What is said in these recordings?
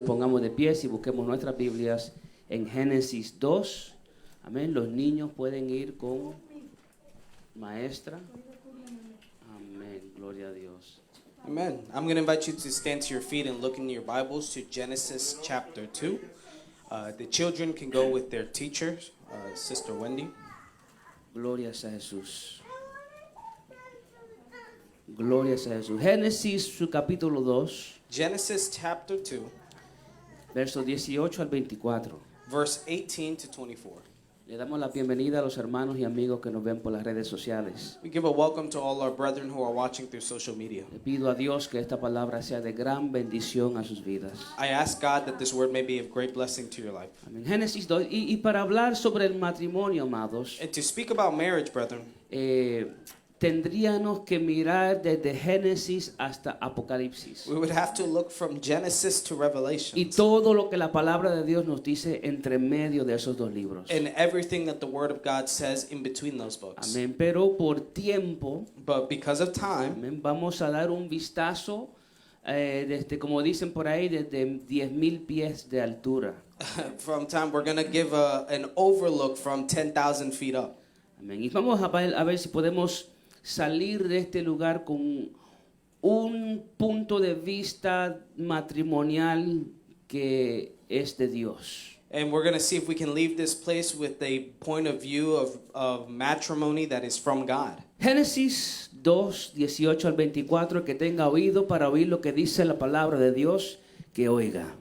Pongamos de pie y busquemos nuestras Biblias en Génesis 2. Amén. Los niños pueden ir con maestra. Amén. Gloria a Dios. Amen. I'm going to invite you to stand to your feet and look in your Bibles to Genesis chapter 2. The children can go with their teacher, Sister Wendy. Gloria a Jesús. Gloria a Jesús. Génesis, su capítulo 2, Genesis chapter 2, versos 18 al 24. verse 18 to 24. Le damos la bienvenida a los hermanos y amigos que nos ven por las redes sociales. We give a welcome to all our brethren who are watching through social media. Le pido a Dios que esta palabra sea de gran bendición a sus vidas. I ask God that this word may be of great blessing to your life. Amén. Génesis 2. Y para hablar sobre el matrimonio, amados, And to speak about marriage, brethren, tendríamos que mirar desde Génesis hasta Apocalipsis. we would have to look from Genesis to Revelation Y todo lo que la palabra de Dios nos dice entre medio de esos dos libros. and everything that the Word of God says in between those books. Amén. Pero por tiempo, But because of time, amén, vamos a dar un vistazo, desde, como dicen por ahí, desde 10,000 pies de altura. we're going to give an overlook from 10,000 feet up. Amén. Y vamos a ver si podemos salir de este lugar con un punto de vista matrimonial que es de Dios. And we're going to see if we can leave this place with a point of view of matrimony that is from God. Génesis 2, 18 al 24, que tenga oído para oír lo que dice la palabra de Dios, que oiga.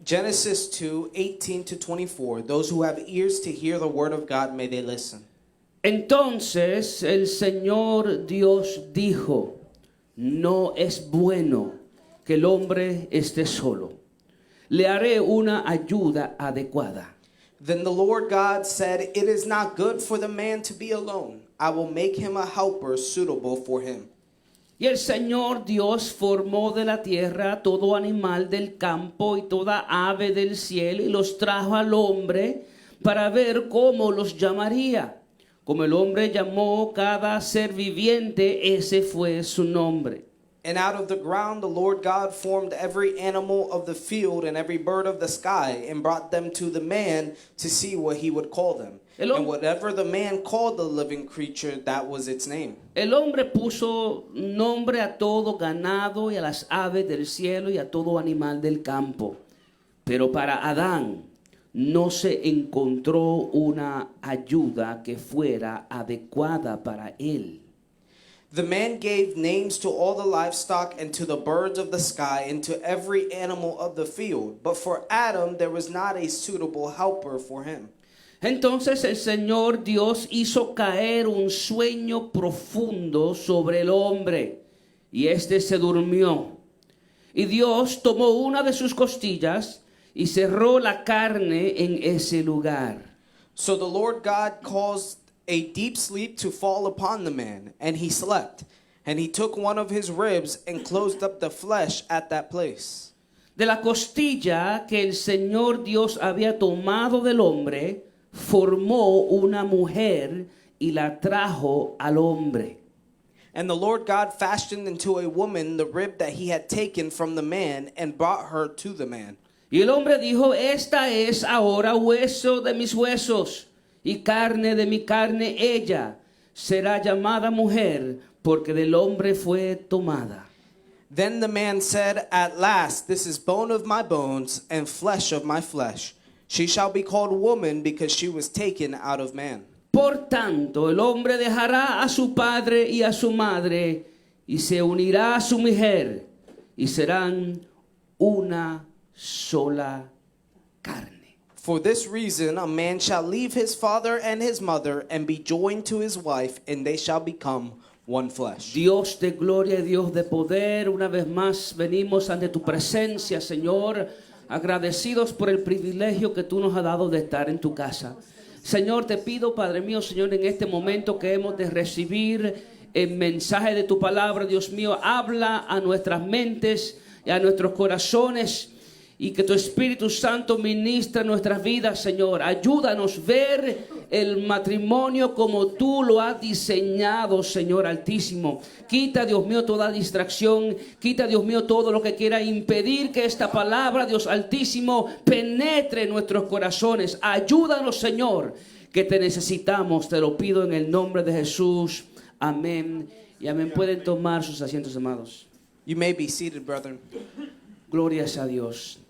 Genesis 2, 18 to 24. Those who have ears to hear the word of God, may they listen. Entonces el Señor Dios dijo: no es bueno que el hombre esté solo. Le haré una ayuda adecuada. Then the Lord God said, "It is not good for the man to be alone. I will make him a helper suitable for him." Y el Señor Dios formó de la tierra todo animal del campo y toda ave del cielo y los trajo al hombre para ver cómo los llamaría. Como el hombre llamó cada ser viviente, ese fue su nombre. And out of the ground the Lord God formed every animal of the field and every bird of the sky and brought them to the man to see what he would call them. And whatever the man called the living creature, that was its name. El hombre puso nombre a todo ganado y a las aves del cielo y a todo animal del campo. Pero para Adán no se encontró una ayuda que fuera adecuada para él. The man gave names to all the livestock and to the birds of the sky and to every animal of the field. But for Adam there was not a suitable helper for him. Entonces el Señor Dios hizo caer un sueño profundo sobre el hombre, y éste se durmió. Y Dios tomó una de sus costillas y cerró la carne en ese lugar. So the Lord God caused a deep sleep to fall upon the man, and he slept. And he took one of his ribs and closed up the flesh at that place. De la costilla que el Señor Dios había tomado del hombre, formó una mujer y la trajo al hombre. And the Lord God fashioned into a woman the rib that he had taken from the man and brought her to the man. Y el hombre dijo: esta es ahora hueso de mis huesos y carne de mi carne. Ella será llamada mujer, porque del hombre fue tomada. Then the man said, "At last, this is bone of my bones and flesh of my flesh. She shall be called woman because she was taken out of man." Por tanto, el hombre dejará a su padre y a su madre y se unirá a su mujer y serán una sola carne. For this reason, a man shall leave his father and his mother and be joined to his wife, and they shall become one flesh. Dios de gloria y Dios de poder, una vez más venimos ante tu presencia, Señor, agradecidos por el privilegio que tú nos has dado de estar en tu casa. Señor, te pido, Padre mío, Señor, en este momento que hemos de recibir el mensaje de tu palabra, Dios mío, habla a nuestras mentes y a nuestros corazones. y que tu Espíritu Santo ministre nuestras vidas, Señor. Ayúdanos a ver el matrimonio como tú lo has diseñado, Señor Altísimo. Quita, Dios mío, toda distracción. Quita, Dios mío, todo lo que quiera impedir que esta palabra, Dios Altísimo, penetre en nuestros corazones. Ayúdanos, Señor, que te necesitamos. Te lo pido en el nombre de Jesús. Amén y amén. Pueden tomar sus asientos, amados. You may be seated, brethren. Glorias a Dios.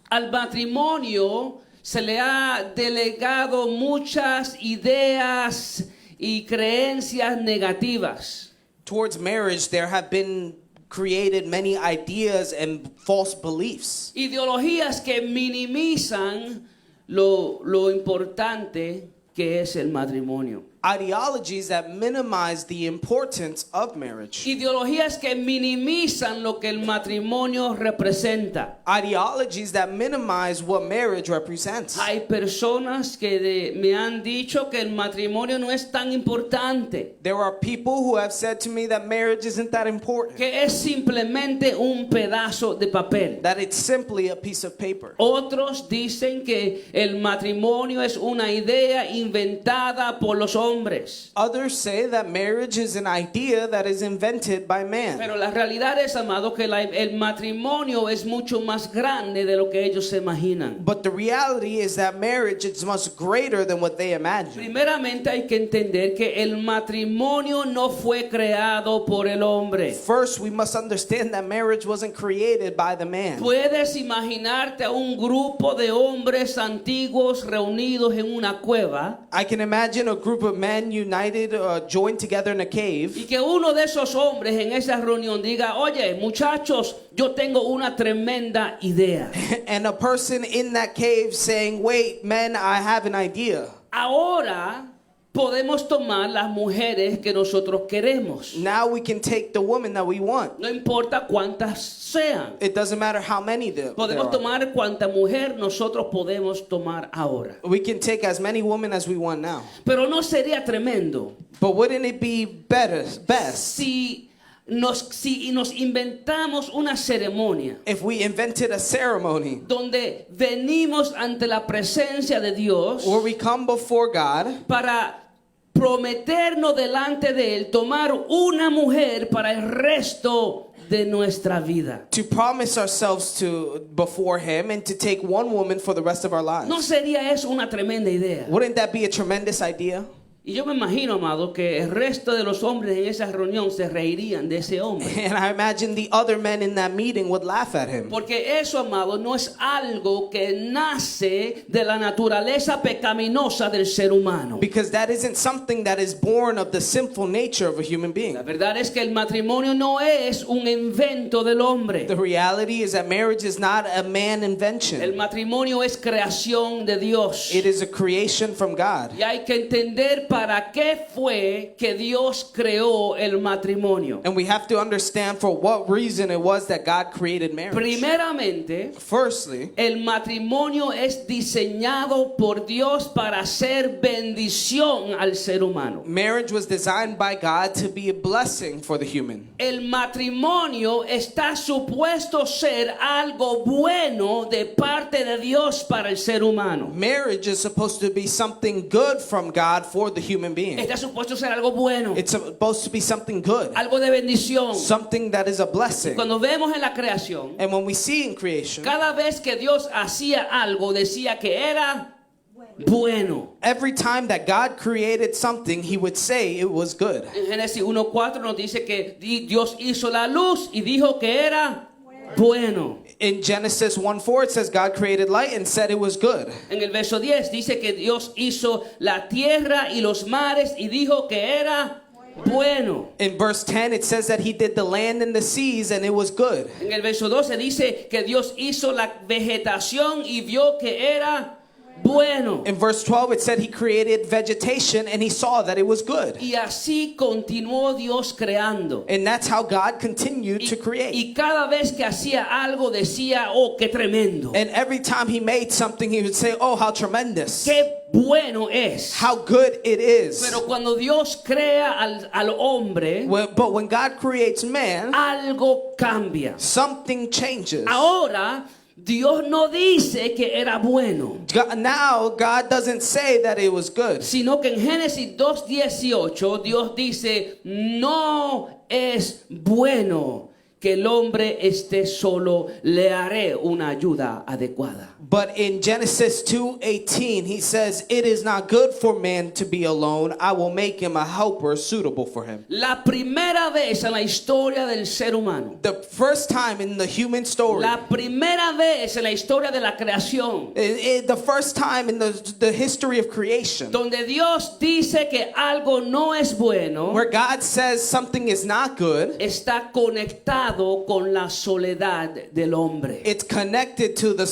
Al matrimonio se le ha delegado muchas ideas y creencias negativas. Towards marriage, there have been created many ideas and false beliefs. Ideologías que minimizan lo importante que es el matrimonio. Ideologies that minimize the importance of marriage. Ideologías que minimizan lo que el matrimonio representa. Ideologies that minimize what marriage represents. Hay personas que me han dicho que el matrimonio no es tan importante. There are people who have said to me that marriage isn't that important. Que es simplemente un pedazo de papel. That it's simply a piece of paper. Otros dicen que el matrimonio es una idea inventada por los hombres. Others say that marriage is an idea that is invented by man. Pero la realidad es, amado, que el matrimonio es mucho más grande de lo que ellos se imaginan. But the reality is that marriage is much greater than what they imagine. Primeramente hay que entender que el matrimonio no fue creado por el hombre. First, we must understand that marriage wasn't created by the man. Puedes imaginarte a un grupo de hombres antiguos reunidos en una cueva. I can imagine a group of men united, joined together in a cave. Y que uno de esos hombres en esa reunión diga, oye, muchachos, yo tengo una tremenda idea. And a person in that cave saying, wait, men, I have an idea. Ahora podemos tomar las mujeres que nosotros queremos. Now we can take the woman that we want. No importa cuántas sean. It doesn't matter how many there Podemos are. tomar cuánta mujer nosotros podemos tomar ahora. We can take as many women as we want now. Pero no sería tremendo. But wouldn't it be best si nos inventamos una ceremonia if we invented a ceremony donde venimos ante la presencia de Dios where we come before God para prometernos delante de Él tomar una mujer para el resto de nuestra vida? to promise ourselves before Him and to take one woman for the rest of our lives? ¿No sería eso una tremenda idea? Wouldn't that be a tremendous idea? Y yo me imagino, amado, que el resto de los hombres en esa reunión se reirían de ese hombre. And I imagine the other men in that meeting would laugh at him. Porque eso, amado, no es algo que nace de la naturaleza pecaminosa del ser humano. Because that isn't something that is born of the sinful nature of a human being. La verdad es que el matrimonio no es un invento del hombre. The reality is that marriage is not a man invention. El matrimonio es creación de Dios. It is a creation from God. Y hay que entender para qué fue que Dios creó el matrimonio. And we have to understand for what reason it was that God created marriage. Primeramente, Firstly, el matrimonio es diseñado por Dios para ser bendición al ser humano. marriage was designed by God to be a blessing for the human. El matrimonio está supuesto ser algo bueno de parte de Dios para el ser humano. Marriage is supposed to be something good from God for the human being. Está supuesto ser algo bueno, It's supposed to be something good, algo de bendición. something that is a blessing. Cuando vemos en la creación, And when we see in creation, cada vez que Dios hacía algo, decía que era bueno. every time that God created something, He would say it was good. En Génesis 1:4 nos dice que Dios hizo la luz y dijo que era bueno. In Genesis 1:4, it says God created light and said it was good. En el verso 10 dice que Dios hizo la tierra y los mares y dijo que era bueno. In verse 10, it says that He did the land and the seas and it was good. En el verso 12 dice que Dios hizo la vegetación y vio que era bueno. In verse 12, it said He created vegetation and He saw that it was good. Y así continuó Dios creando. And that's how God continued to create. Y cada vez que hacía algo decía, oh, qué tremendo. And every time He made something, He would say, oh, how tremendous. Qué bueno es. How good it is. Pero cuando Dios crea al hombre, But when God creates man, algo cambia. something changes. Ahora Dios no dice que era bueno, Now God doesn't say that it was good, sino que en Génesis 2:18 Dios dice, no es bueno que el hombre esté solo, le haré una ayuda adecuada. but in Genesis 2:18 he says, it is not good for man to be alone. I will make him a helper suitable for him. La primera vez en la historia del ser humano, The first time in the human story, la primera vez en la historia de la creación, the first time in the history of creation, donde Dios dice que algo no es bueno, where God says something is not good, está conectado con la soledad del hombre. it's connected to the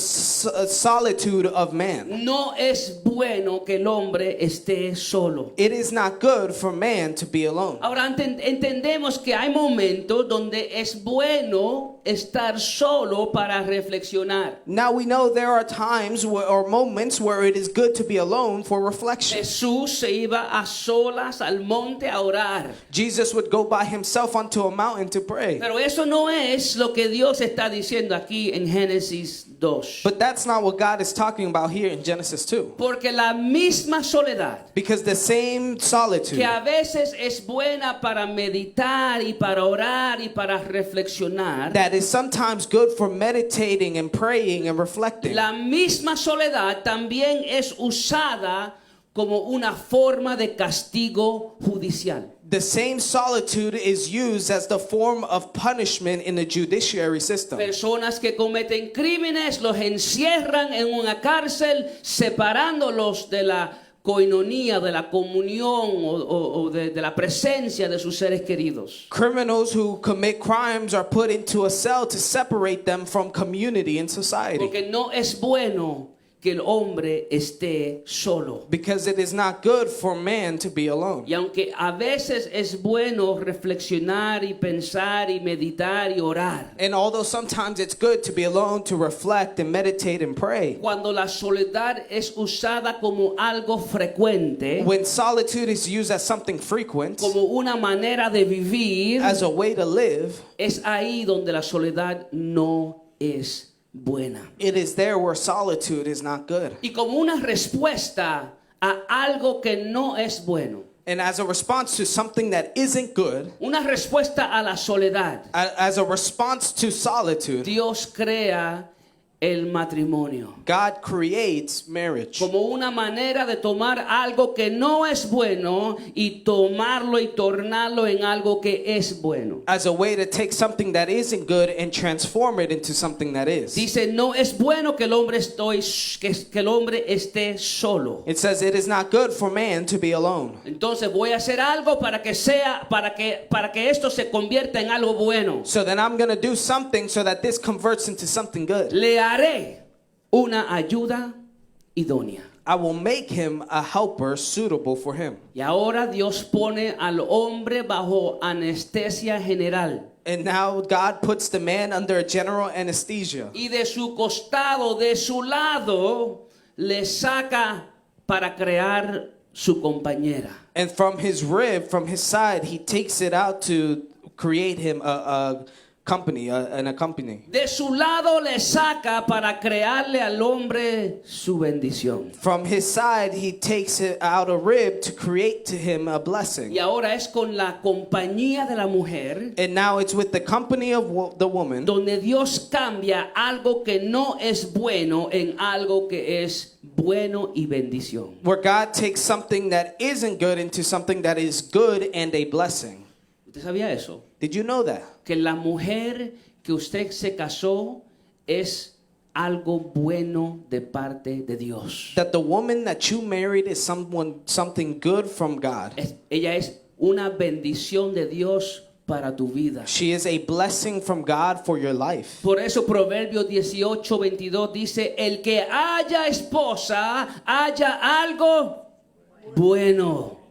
solitude of man. No es bueno que el hombre esté solo. It is not good for man to be alone. Ahora entendemos que hay momentos donde es bueno estar solo para reflexionar. Now we know there are times or moments where it is good to be alone for reflection. Jesús se iba a solas al monte a orar. Jesus would go by himself onto a mountain to pray. Pero eso no es lo que Dios está diciendo aquí en Génesis 2. But that's not what God is talking about here in Genesis 2. Porque la misma soledad, Because the same solitude que a veces es buena para meditar y para orar y para reflexionar, that is sometimes good for meditating and praying and reflecting, la misma soledad también es usada como una forma de castigo judicial. the same solitude is used as the form of punishment in the judiciary system. Personas que cometen crímenes los encierran en una cárcel separándolos de la coinonía, de la comunión o de la presencia de sus seres queridos. Criminals who commit crimes are put into a cell to separate them from community and society. Porque no es bueno que el hombre esté solo. Because it is not good for man to be alone. Y aunque a veces es bueno reflexionar y pensar y meditar y orar, And although sometimes it's good to be alone, to reflect and meditate and pray, cuando la soledad es usada como algo frecuente, when solitude is used as something frequent, como una manera de vivir, as a way to live, es ahí donde la soledad no es buena. it is there where solitude is not good. Y como una respuesta a algo que no es bueno, And as a response to something that isn't good, una respuesta a la soledad, as a response to solitude, Dios crea el matrimonio God creates marriage como una manera de tomar algo que no es bueno y tomarlo y tornarlo en algo que es bueno. as a way to take something that isn't good and transform it into something that is. Dice, no es bueno que el hombre esté solo. It says it is not good for man to be alone. Entonces voy a hacer algo para que esto se convierta en algo bueno. So then I'm going to do something so that this converts into something good. Le haré una ayuda idónea. I will make him a helper suitable for him. Y ahora Dios pone al hombre bajo anestesia general. And now God puts the man under a general anesthesia. Y de su costado, de su lado, le saca para crear su compañera. And from his rib, from his side, he takes it out to create him a company, an company. De su lado le saca para crearle al hombre su bendición. From his side, he takes it out a rib to create to him a blessing. Y ahora es con la compañía de la mujer And now it's with the company of the woman donde Dios cambia algo que no es bueno en algo que es bueno y bendición. where God takes something that isn't good into something that is good and a blessing. ¿Usted sabía eso? Did you know that? Que la mujer que usted se casó es algo bueno de parte de Dios. That the woman that you married is something good from God. Ella es una bendición de Dios para tu vida. She is a blessing from God for your life. Por eso Proverbios 18:22 dice, el que haya esposa, haya algo bueno.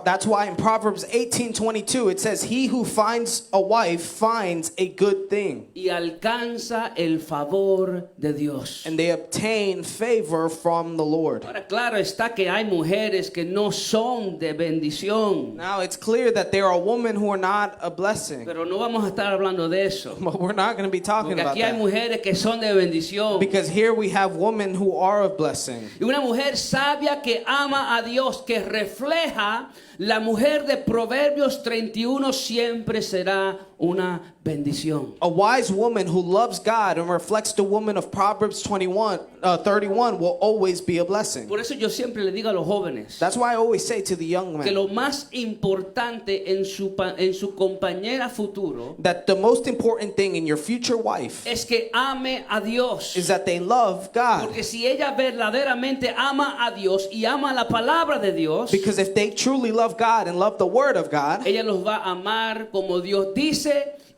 That's why in Proverbs 18:22 it says, "He who finds a wife finds a good thing." Y alcanza el favor de Dios. And they obtain favor from the Lord. Ahora, claro está que hay mujeres que no son de bendición. Now it's clear that there are women who are not a blessing. Pero no vamos a estar hablando de eso. But we're not going to be talking Porque about aquí hay that. mujeres que son de bendición. Because here we have women who are of blessing. Y una mujer sabia que ama a Dios, que refleja la mujer de Proverbios 31 siempre será una bendición. A wise woman who loves God and reflects the woman of Proverbs 31 will always be a blessing. Por eso yo siempre le digo a los jóvenes That's why I always say to the young que men lo más importante en su compañera futuro that the most important thing in your future wife es que ame a Dios. is that they love God. Porque si ella verdaderamente ama a Dios y ama la palabra de Dios, Because if they truly love God and love the word of God, ella los va a amar como Dios dice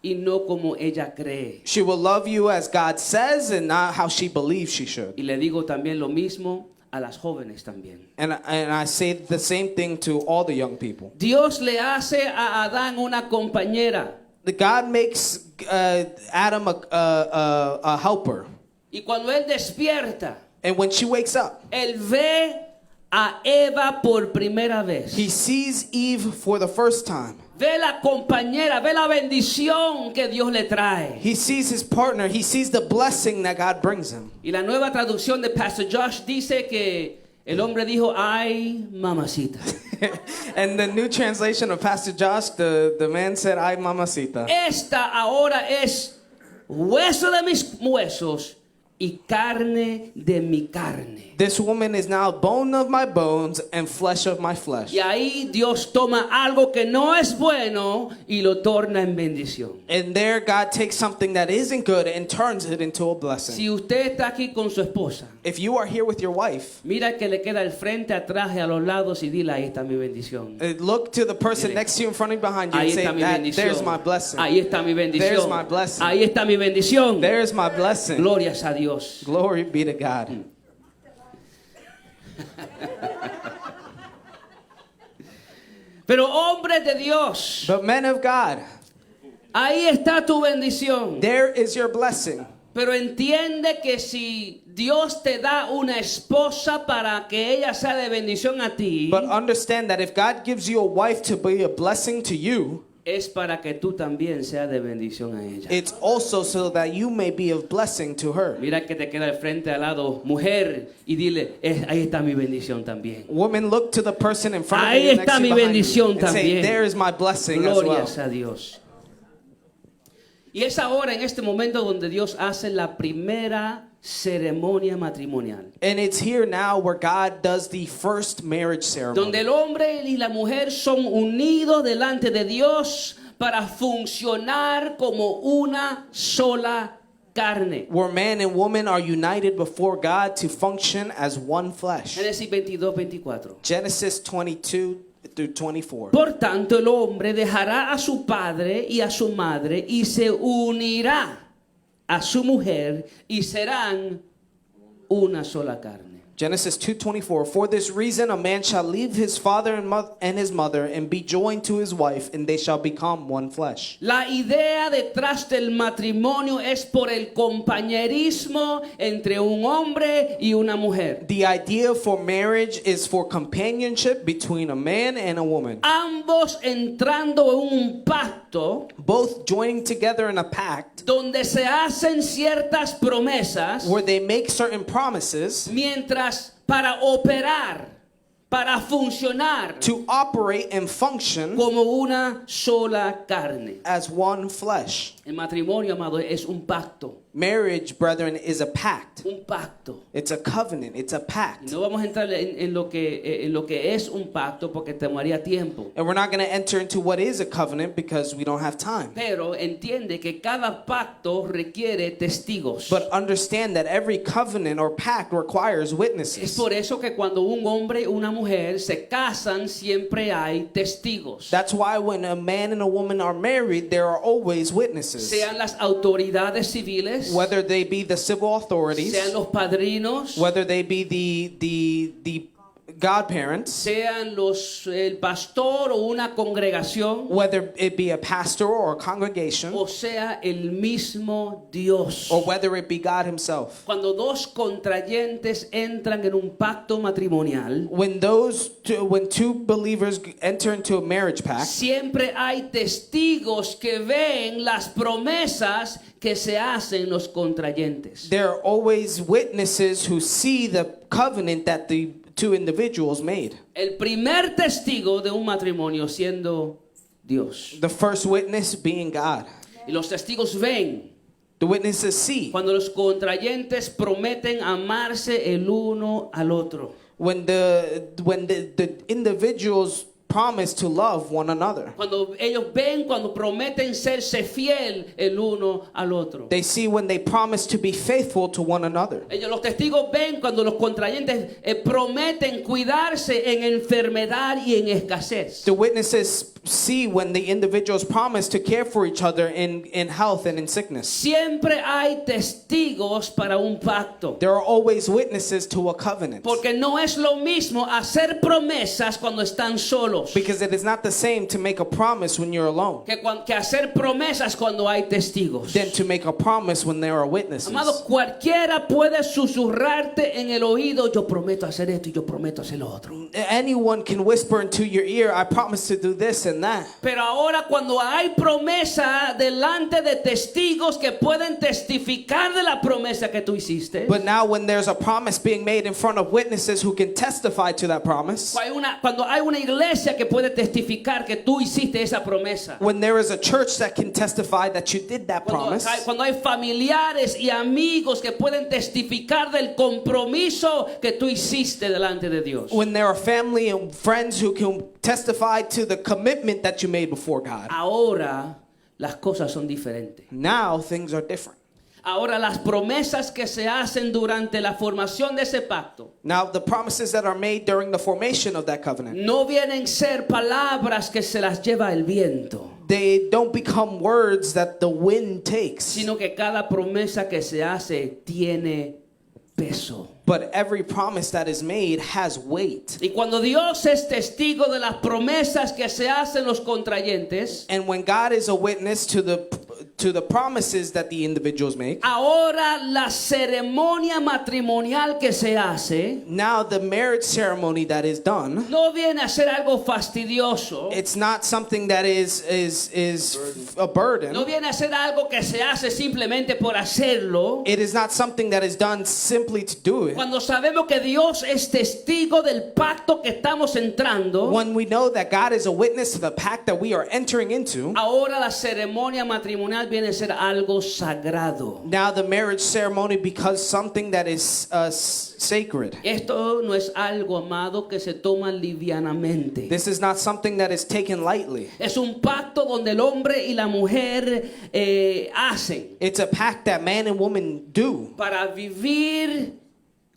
y no como ella cree. she will love you as God says and not how she believes she should. Y le digo también lo mismo a las jóvenes también. And I say the same thing to all the young people. Dios le hace a Adán una compañera. God makes Adam a helper. Y cuando él despierta, And when she wakes up, él ve a Eva por primera vez. he sees Eve for the first time. Ve la compañera, ve la bendición que Dios le trae. He sees his partner. He sees the blessing that God brings him. Y la nueva traducción de Pastor Josh dice que el hombre dijo, ay, mamacita. And the new translation of Pastor Josh, the man said, "Ay, mamacita." Esta ahora es hueso de mis huesos y carne de mi carne. This woman is now bone of my bones and flesh of my flesh. Y ahí Dios toma algo que no es bueno y lo torna en bendición. And there God takes something that isn't good and turns it into a blessing. Si usted está aquí con su esposa, If you are here with your wife, mira que le queda al frente, atrás y a los lados y dile, ahí está mi bendición. look to the person next to you, in front of you, behind you, and Ahí say, está mi "That, bendición. there's my blessing. Ahí está mi bendición. There's my blessing. Ahí está mi bendición. There's my blessing." Glorias a Dios. Glory be to God. Pero hombres de Dios, But men of God, ahí está tu bendición. there is your blessing. Pero entiende que si Dios te da una esposa para que ella sea de bendición a ti, But understand that if God gives you a wife to be a blessing to you, es para que tú también seas de bendición a ella. it's also so that you may be of blessing to her. Mira que te queda al frente al lado, mujer, y dile, ahí está mi bendición también. Woman, look to the person in front of Ahí you, next está to mi you, behind you, bendición and say, también. "There is my blessing as well." Glorias a Dios. Y es ahora en este momento donde Dios hace la primera ceremonia matrimonial. And it's here now where God does the first marriage ceremony. Donde el hombre y la mujer son unidos delante de Dios para funcionar como una sola carne. Where man and woman are united before God to function as one flesh. Génesis 22:24. Genesis 22 through 24. Por tanto, el hombre dejará a su padre y a su madre y se unirá a su mujer y serán una sola carne. Genesis 2:24. For this reason a man shall leave his father and his mother and be joined to his wife, and they shall become one flesh. La idea detrás del matrimonio es por el compañerismo entre un hombre y una mujer. The idea for marriage is for companionship between a man and a woman. Ambos entrando en un pacto Both joining together in a pact donde se hacen ciertas promesas where they make certain promises mientras para operar, para funcionar to operate and function como una sola carne. as one flesh. El matrimonio, amado, es un pacto. Marriage, brethren, is a pact. Un pacto. It's a covenant. It's a Y pact. no vamos a entrar en lo que es un pacto porque tomaría tiempo. And we're not going to enter into what is a covenant because we don't have time. Pero entiende que cada pacto requiere testigos. But understand that every covenant or pact requires Es witnesses. por eso que cuando un hombre y una mujer se casan siempre hay testigos. That's why when a man and a woman are married, there are always witnesses. Sean las autoridades civiles, Whether they be the civil authorities, sean los padrinos, whether they be the godparents, sean el pastor o una congregación, whether it be a pastor or a congregation, o sea el mismo Dios. or whether it be God himself. Cuando dos contrayentes entran en un pacto matrimonial, When two believers enter into a marriage pact, siempre hay testigos que ven las promesas que se hacen los contrayentes. there are always witnesses who see the covenant that the two individuals made. El primer testigo de un matrimonio siendo Dios. The first witness being God. Y los testigos ven The witnesses see cuando los contrayentes prometen amarse el uno al otro. when the individuals promise to love one another. Cuando ellos ven, cuando prometen serse fiel el uno al otro. They see when they promise to be faithful to one another. Los testigos ven cuando los contrayentes prometen cuidarse en enfermedad y en escasez. The witnesses see when the individuals promise to care for each other in health and in sickness. Siempre hay testigos para un pacto. There are always witnesses to a covenant. Porque no es lo mismo hacer promesas cuando están solos. Because it is not the same to make a promise when you're alone Que hacer promesas cuando hay testigos. than to make a promise when there are witnesses. Amado, cualquiera puede susurrarte en el oído, yo prometo hacer esto y yo prometo hacer lo otro. Anyone can whisper into your ear, I promise to do this and that. Pero ahora cuando hay promesa delante de testigos que pueden testificar de la promesa que tú hiciste, But now when there's a promise being made in front of witnesses who can testify to that promise, cuando hay una iglesia que puede testificar que tú hiciste esa promesa, when there is a church that can testify that you did that promise, cuando hay familiares y amigos que pueden testificar del compromiso que tú hiciste delante de Dios, when there are family and friends who can testify to the commitment that you made before God, ahora las cosas son diferentes. now things are different. Ahora las promesas que se hacen durante la formación de ese pacto Now the promises that are made during the formation of that covenant, no vienen a ser palabras que se las lleva el viento, they don't become words that the wind takes, sino que cada promesa que se hace tiene peso. but every promise that is made has weight. Y cuando Dios es testigo de las promesas que se hacen los contrayentes, And when God is a witness to the promises that the individuals make, ahora la ceremonia matrimonial que se hace now the marriage ceremony that is done, no viene a ser algo fastidioso, it's not something that is a burden. no viene a ser algo que se hace simplemente por hacerlo. It is not something that is done simply to do it. Cuando sabemos que Dios es testigo del pacto que estamos entrando, When we know that God is a witness to the pact that we are entering into, ahora la ceremonia matrimonial viene a ser algo sagrado. now the marriage ceremony becomes something that is sacred. Esto no es algo, amado, que se toma livianamente. This is not something that is taken lightly. Es un pacto donde el hombre y la mujer hacen It's a pact that man and woman do para vivir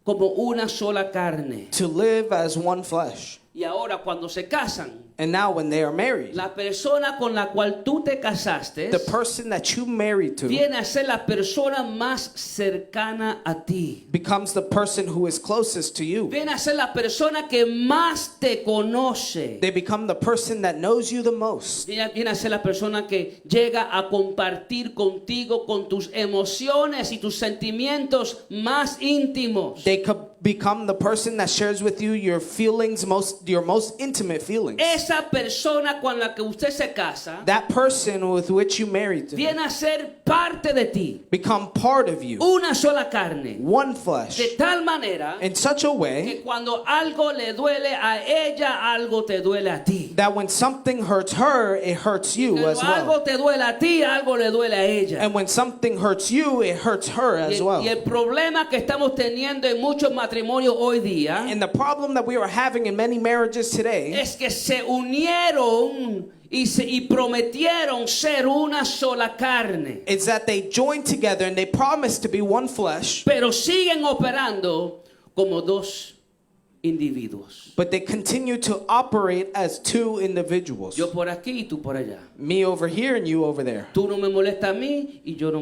como una sola carne. to live as one flesh. Y ahora cuando se casan, And now when they are married, la persona con la cual tú te casaste the person that you married to viene a ser la persona más cercana a ti. becomes the person who is closest to you. Viene a ser la persona que más te conoce. They become the person that knows you the most. Viene a ser la persona que llega a compartir contigo con tus emociones y tus sentimientos más íntimos. They could become the person that shares with you your feelings, your most intimate feelings. Esa persona con la que usted se casa That person with which you married to viene a ser parte de ti, become part of you, una sola carne, one flesh, de tal manera in such a que way cuando algo le duele a ella, algo te duele a ti. that when something hurts her, it hurts you Cuando as well. algo te duele a ti, algo le duele a ella. And when something hurts you, it hurts her as Y well. el problema que estamos teniendo en muchos matrimonios hoy día And the problem that we are having in many marriages today es que se unieron y prometieron ser una sola carne, is that they join together and they promise to be one flesh, pero siguen operando como dos individuos. but they continue to operate as two individuals. Yo por aquí y tú por allá. Me over here and you over there. Tú no me molestas a mí y yo no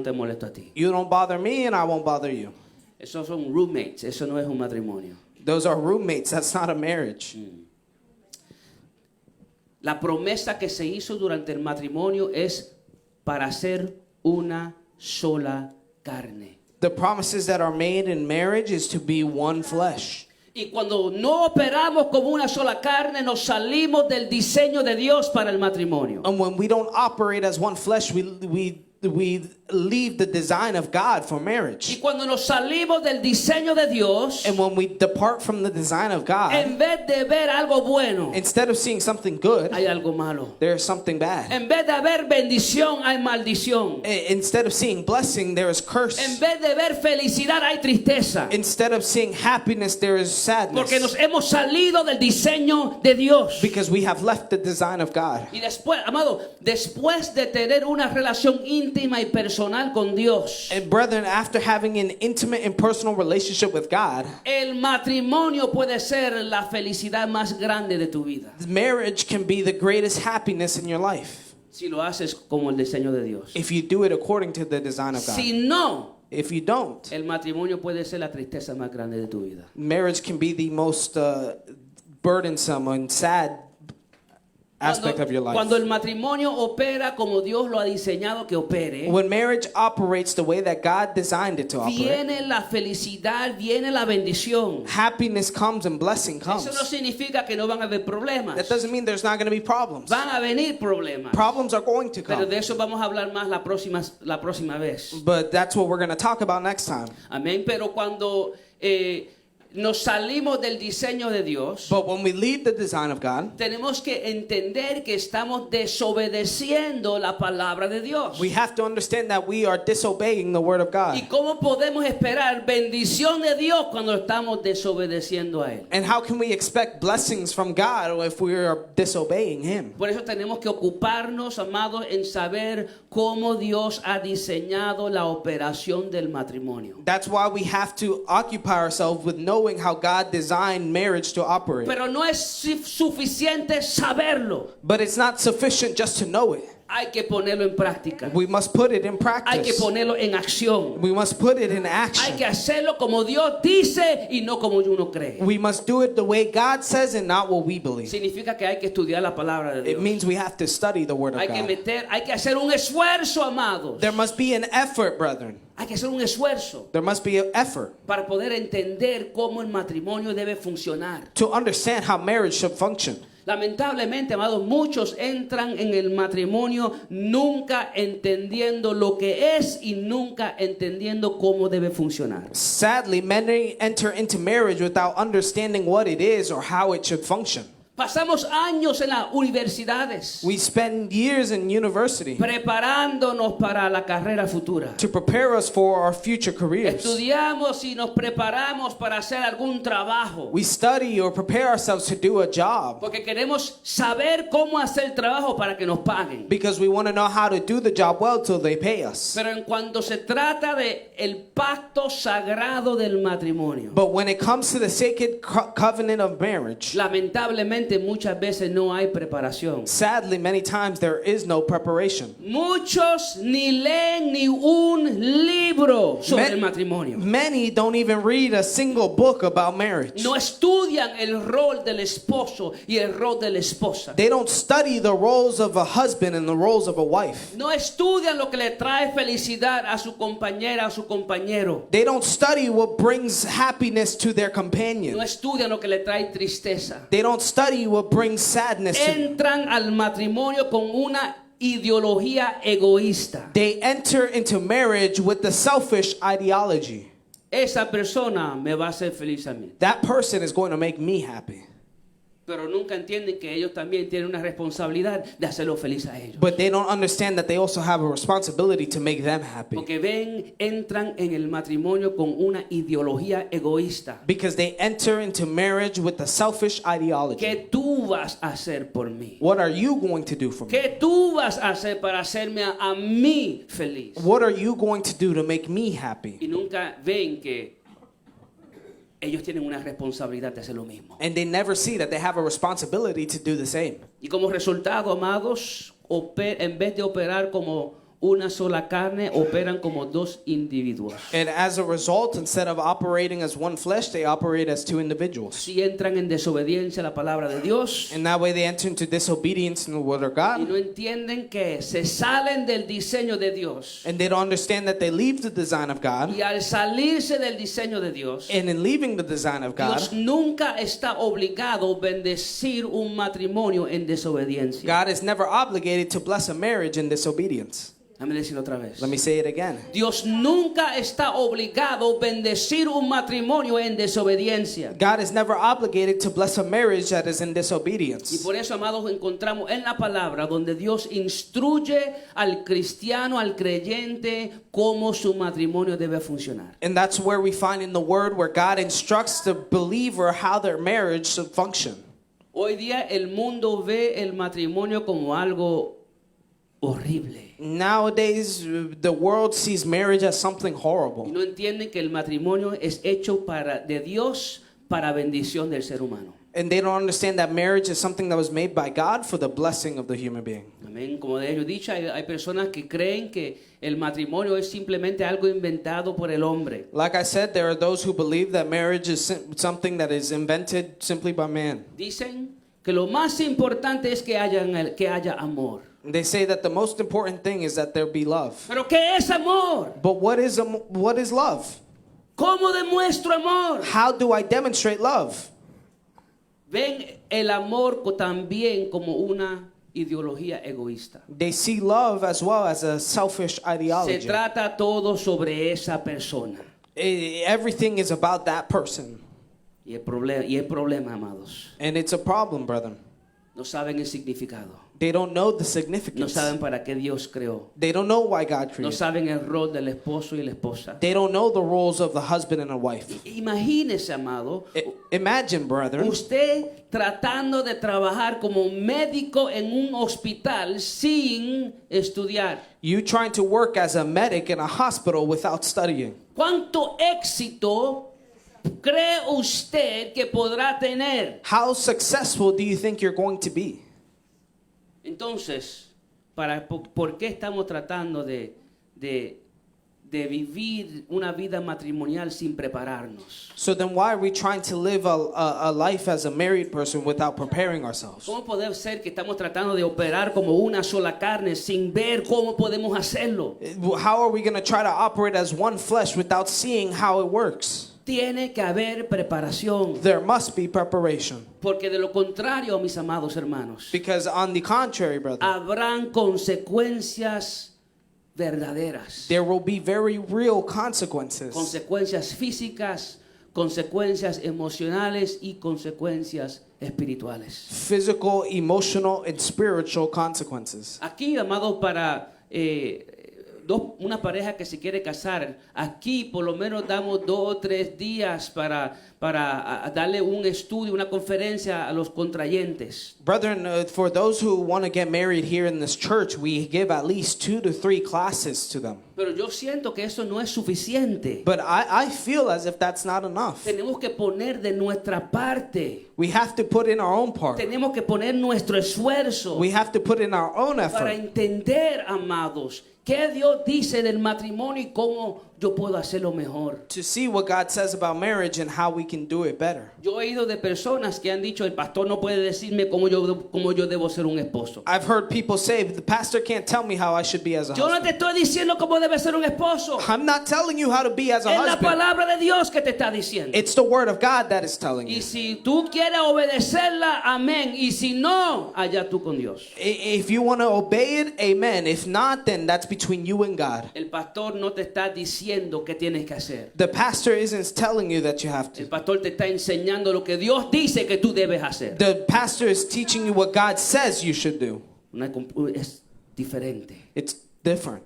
te molesto a ti. You don't bother me and I won't bother you. Esos son roommates, eso no es un matrimonio. Those are roommates. That's not a marriage. La promesa que se hizo durante el matrimonio es para ser una sola carne. The promises that are made in marriage is to be one flesh. Y cuando no operamos como una sola carne, nos salimos del diseño de Dios para el matrimonio. And when we don't operate as one flesh, we leave the design of God for marriage. Y cuando nos salimos del diseño de Dios, And when we depart from the design of God, en vez de ver algo bueno, instead of seeing something good, hay algo malo. there is something bad. En vez de haber bendición, hay maldición. Instead of seeing blessing, there is curse. En vez de ver felicidad, hay tristeza. Instead of seeing happiness, there is sadness. Porque nos hemos salido del diseño de Dios. Because we have left the design of God. Y después, amado, después de tener una relación íntima y personal con Dios, And brethren, after having an intimate and personal relationship with God, el matrimonio puede ser la felicidad más grande de tu vida. marriage can be the greatest happiness in your life Si lo haces como el diseño de Dios. if you do it according to the design of God. Si no, If you don't, el matrimonio puede ser la tristeza más grande de tu vida. marriage can be the most burdensome and sad aspect of your life. Cuando el matrimonio opera como Dios lo ha diseñado que opere, When marriage operates the way that God designed it to operate, viene la felicidad, viene la bendición. happiness comes and blessing comes. Eso no significa que no van a haber problemas. That doesn't mean there's not going to be problems. Van a venir problemas. Problems are going to Pero come. de eso vamos a hablar más la próxima vez. But that's what we're going to talk about next time. Amén. Pero cuando nos salimos del diseño de Dios, But when we leave the design of God, tenemos que entender que estamos desobedeciendo la palabra de Dios. we have to understand that we are disobeying the word of God. ¿Y cómo podemos esperar bendición de Dios cuando estamos desobedeciendo a Él? And how can we expect blessings from God if we are disobeying Him? Por eso tenemos que ocuparnos, amados, en saber cómo Dios ha diseñado la operación del matrimonio. That's why we have to occupy ourselves with knowing how God designed marriage to operate. Pero no es suficiente saberlo. But it's not sufficient just to know it. Hay que ponerlo en práctica. We must put it in Hay que practice. ponerlo en acción. We must put it in Hay action. que hacerlo como Dios dice y no como uno cree. We must do it the way God says and not what we believe. Significa que hay que estudiar la palabra de It Dios. means we have to study the word of Hay que God. hay que hacer un esfuerzo, amados. There must be an effort, brethren. Hay que hacer un esfuerzo There must be an effort para poder entender cómo el matrimonio debe funcionar. to understand how marriage should function. Lamentablemente, amados, muchos entran en el matrimonio nunca entendiendo lo que es y nunca entendiendo cómo debe funcionar. Sadly, many enter into marriage without understanding what it is or how it should function. Pasamos años en las universidades We spend years in university preparándonos para la carrera futura. to prepare us for our future careers. Estudiamos y nos preparamos para hacer algún trabajo. We study or prepare ourselves to do a job Porque queremos saber cómo hacer el trabajo para que nos paguen. because we want to know how to do the job well till they pay us. Pero en cuanto se trata de el pacto sagrado del matrimonio, But when it comes to the sacred covenant of marriage, lamentablemente muchas veces no hay preparación. sadly, many times there is no preparation. Muchos ni leen ni un libro sobre el matrimonio. Many don't even read a single book about marriage. No estudian el rol del esposo y el rol de la esposa. They don't study the roles of a husband and the roles of a wife. No estudian lo que le trae felicidad a su compañera, a su compañero. They don't study what brings happiness to their No companion. estudian lo que le trae tristeza. They don't study what brings sadness to them. Entran al matrimonio con una ideología egoísta. They enter into marriage with the selfish ideology. Esa persona me va a hacer feliz a mí. That person is going to make me happy. Pero nunca entienden que ellos también tienen una responsabilidad de hacerlo feliz a ellos. But they don't understand that they also have a responsibility to make them happy. Porque entran en el matrimonio con una ideología egoísta. Because they enter into marriage with a selfish ideology. ¿Qué tú vas a hacer por mí? What are you going to do for me? ¿Qué tú vas a hacer para hacerme a mí feliz? What are you going to do to make me happy? Y nunca ven que ellos tienen una responsabilidad de hacer lo mismo. And they never see that they have a responsibility to do the same. Y como resultado, amados, en vez de operar como una sola carne, operan como dos individuos. And as a result, instead of operating as one flesh, they operate as two individuals. Si entran en desobediencia a la palabra de Dios, And that way they enter into disobedience in the word of y God. no entienden que se salen del diseño de Dios. And they don't understand that they leave the design of God. Y al salirse del diseño de Dios, And in leaving the design of God, Dios nunca está obligado a bendecir un matrimonio en desobediencia. God is never obligated to bless a marriage in disobedience. Déjame decirlo otra vez. Let me say it again. Dios nunca está obligado a bendecir un matrimonio en desobediencia. God is never obligated to bless a marriage that is in Y disobedience. por eso, amados, encontramos en la palabra donde Dios instruye al cristiano, al creyente, cómo su matrimonio debe funcionar. And that's where we find in the word where God instructs the believer how their marriage should function. Hoy día el mundo ve el matrimonio como algo horrible. Nowadays, the world sees marriage as something Y horrible. no entienden que el matrimonio es hecho de Dios para bendición del ser humano. And they don't understand that marriage is something that was made by God for the blessing of the human being. Amén. Como de ellos dicho, hay personas que creen que el matrimonio es simplemente algo inventado por el hombre. Like I said, there are those who believe that marriage is something that is invented simply by man. Dicen que lo más importante es que haya amor. They say that the most important thing is that there be love. ¿Pero qué es amor? But what is love? ¿Cómo demuestro amor? How do I demonstrate love? Ven el amor también como una ideología egoísta. They see love as well as a selfish Se ideology. trata todo sobre esa persona. Everything is about that person. Y el problema, amados, And it's a problem, brethren. no saben el significado. They don't know the No significance. saben para qué Dios creó. They don't know why God No created. saben el rol del esposo y la esposa. They don't know the roles of the husband and a wife. Imagínese, amado, Imagine, brethren, usted tratando de trabajar como médico en un hospital sin estudiar. you trying to work as a medic in a hospital without studying. ¿Cuánto éxito cree usted que podrá tener? How successful do you think you're going to be? Entonces, ¿por qué estamos tratando de vivir una vida matrimonial sin prepararnos? So then why are we trying to live a life as a married person without preparing ourselves? ¿Cómo puede ser que estamos tratando de operar como una sola carne sin ver cómo podemos hacerlo? How are we going to try to operate as one flesh without seeing how it works? Tiene que haber preparación, There must be preparation. porque de lo contrario, mis amados hermanos, Because on the contrary, brother, habrán consecuencias verdaderas, there will be very real consequences. consecuencias físicas, consecuencias emocionales y consecuencias espirituales. Physical, emotional, and spiritual consequences. Aquí, amados, para una pareja que se quiere casar, aquí por lo menos damos 2 o 3 días para darle un estudio, una conferencia a los contrayentes. Brethren, for those who want to get married here in this church, we give at least 2 to 3 classes to them. Pero yo siento que eso no es suficiente. But I feel as if that's not enough. Tenemos que poner de nuestra parte. We have to put in our own part. Tenemos que poner nuestro esfuerzo We have to put in our own para effort entender, amados, qué Dios dice del matrimonio y cómo yo puedo hacerlo mejor. to see what God says about marriage and how we can do it better. Yo he oído de personas que han dicho, el pastor no puede decirme cómo yo debo ser un esposo. I've heard people say, the pastor can't tell me how I should be as a Yo no husband. te estoy diciendo cómo debe ser un esposo. I'm not telling you how to be as a Es la husband. palabra de Dios que te está diciendo. It's the word of God that is telling Y you. si tú quieres obedecerla, amén. Y si no, allá tú con Dios. If you want to obey it, amen. If not, then that's between you and God. El pastor no te está diciendo qué tienes que hacer. The pastor isn't telling you that you have El to. pastor te está enseñando lo que Dios dice que tú debes hacer. The pastor is teaching you what God says you should do. Es diferente. It's different.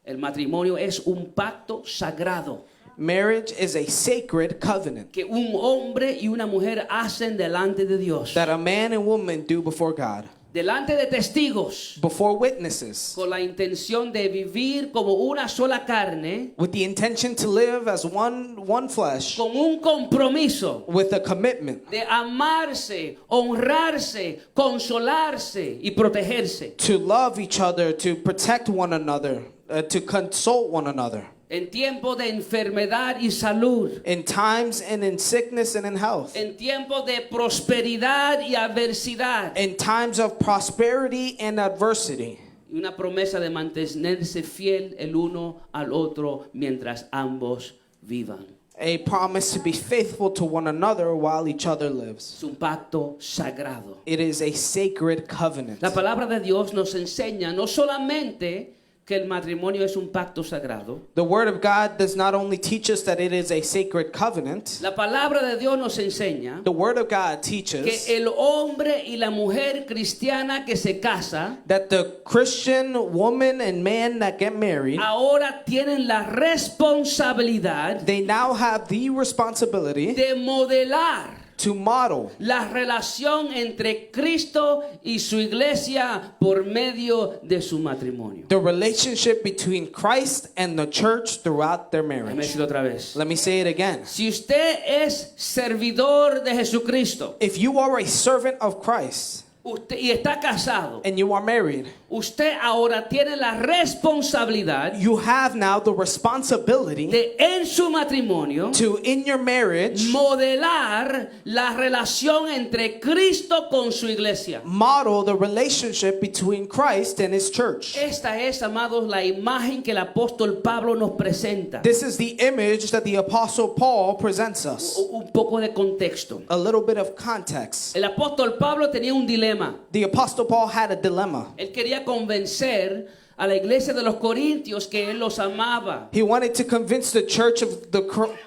El matrimonio es un pacto sagrado Marriage is a sacred covenant que un hombre y una mujer hacen delante de Dios, that a man and woman do before God, delante de testigos, before witnesses, con la intención de vivir como una sola carne, with the intention to live as one flesh, con un compromiso with a commitment de amarse, honrarse, consolarse y protegerse. to love each other, to protect one another, to consult one another. En tiempo de enfermedad y salud. In times and in sickness and in health. En tiempo de prosperidad y adversidad. In times of prosperity and adversity. Y una promesa de mantenerse fiel el uno al otro mientras ambos vivan. A promise to be faithful to one another while each other lives. Es un pacto sagrado. It is a sacred covenant. La palabra de Dios nos enseña no solamente que el matrimonio es un pacto sagrado. The word of God does not only teach us that it is a sacred covenant. La palabra de Dios nos enseña The word of God teaches que el hombre y la mujer cristiana que se casa that the Christian woman and man that get married, ahora tienen la responsabilidad they now have the responsibility de modelar to model la relación entre Cristo y su iglesia por medio de su matrimonio. the relationship between Christ and the church throughout their Déjame marriage. decirlo otra vez. Let me say it again. Si usted es servidor de Jesucristo If you are a servant of Christ y está casado, and you are married, usted ahora tiene la responsabilidad you have now the responsibility de en su matrimonio to, in your marriage, modelar la relación entre Cristo con su iglesia. model the relationship between Christ and his church. Esta es, amados, la imagen que el apóstol Pablo nos presenta. This is the image that the Apostle Paul presents us. Un poco de contexto. A little bit of context. El apóstol Pablo tenía un dilema. The Apostle Paul had a dilemma. Él quería convencer a la iglesia de los Corintios que él los amaba. He wanted to convince the church of the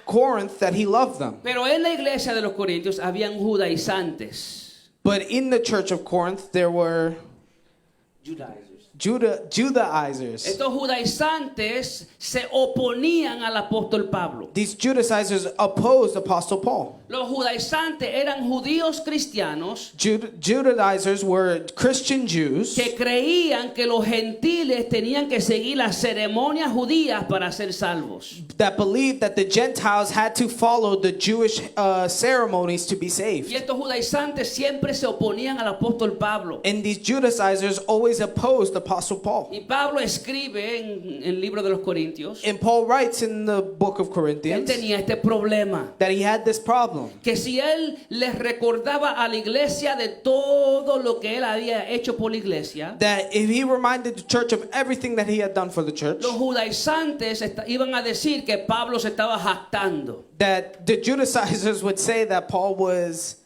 Corinth that he loved them. Pero en la iglesia de los Corintios habían judaizantes. But in the church of Corinth there were Judaizers. Estos judaizantes se oponían al apóstol Pablo. These Judaizers opposed Apostle Paul. Los judaizantes eran judíos cristianos Judaizers were Christian Jews que creían que los gentiles tenían que seguir las ceremonias judías para ser salvos. that believed that the Gentiles had to follow the Jewish ceremonies to be Y saved. estos judaizantes siempre se oponían al apóstol Pablo. And these Judaizers always opposed Apostle Paul. Y Pablo escribe en el libro de los Corintios And Paul writes in the book of que él Corinthians tenía este problema. that he had this problem. Que si él les recordaba a la iglesia de todo lo que él había hecho por la iglesia, That if he reminded the church of everything that he had done for the church, los judaizantes iban a decir que Pablo se estaba jactando. that the Judaizers would say that Paul was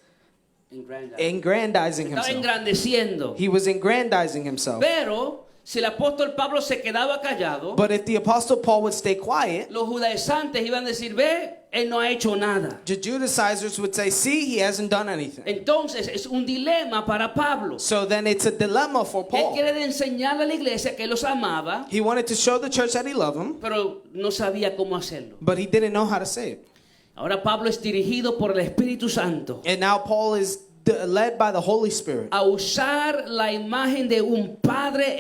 aggrandizing Estaba himself. engrandeciendo. He was aggrandizing himself. Pero si el apóstol Pablo se quedaba callado, But if the Apostle Paul would stay quiet, los judaizantes iban a decir, ve, él no ha hecho nada. the Judaizers would say, see, he hasn't done anything. Entonces es un dilema para Pablo. So then it's a dilemma for Él Paul. quiere enseñarle a la iglesia que los amaba, He wanted to show the church that he loved them, pero no sabía cómo hacerlo. but he didn't know how to say it. Ahora Pablo es dirigido por el Espíritu Santo And now Paul is led by the Holy Spirit a usar la imagen de un padre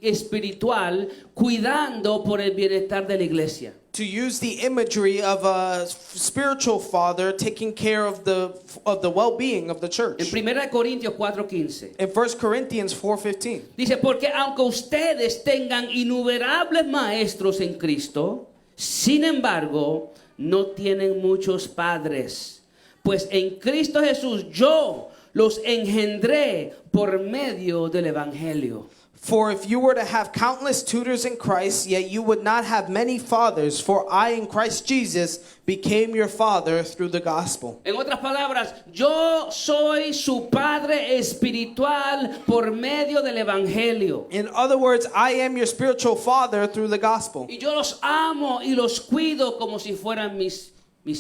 espiritual cuidando por el bienestar de la iglesia. to use the imagery of a spiritual father taking care of the well-being of the church. En 1 Corintios 4:15 In 1 Corinthians 4:15, dice, porque aunque ustedes tengan innumerables maestros en Cristo, sin embargo, no tienen muchos padres. Pues en Cristo Jesús yo los engendré por medio del Evangelio. for if you were to have countless tutors in Christ, yet you would not have many fathers, for I in Christ Jesus became your father through the gospel. En otras palabras, yo soy su padre espiritual por medio del Evangelio. In other words, I am your spiritual father through the gospel. Y yo los amo y los cuido como si fueran mis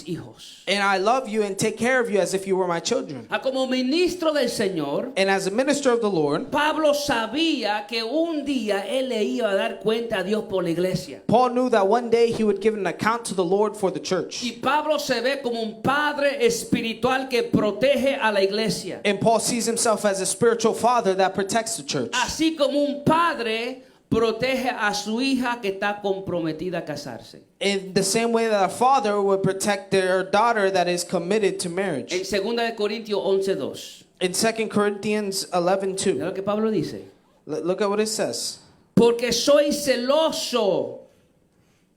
hijos. And I love you and take care of you as if you were my children. Como ministro del Señor, And as a minister of the Lord, Pablo sabía que un día él le iba a dar cuenta a Dios por la iglesia. Paul knew that one day he would give an account to the Lord for the church. Y Pablo se ve como un padre espiritual que protege a la iglesia. And Paul sees himself as a spiritual father that protects the church. Así como un padre protege a su hija que está comprometida a casarse. In the same way that a father would protect their daughter that is committed to marriage. En 2 Corintios 11:2. In 2 Corinthians Mira 11:2, lo que Pablo dice. look at what it says. porque soy celoso.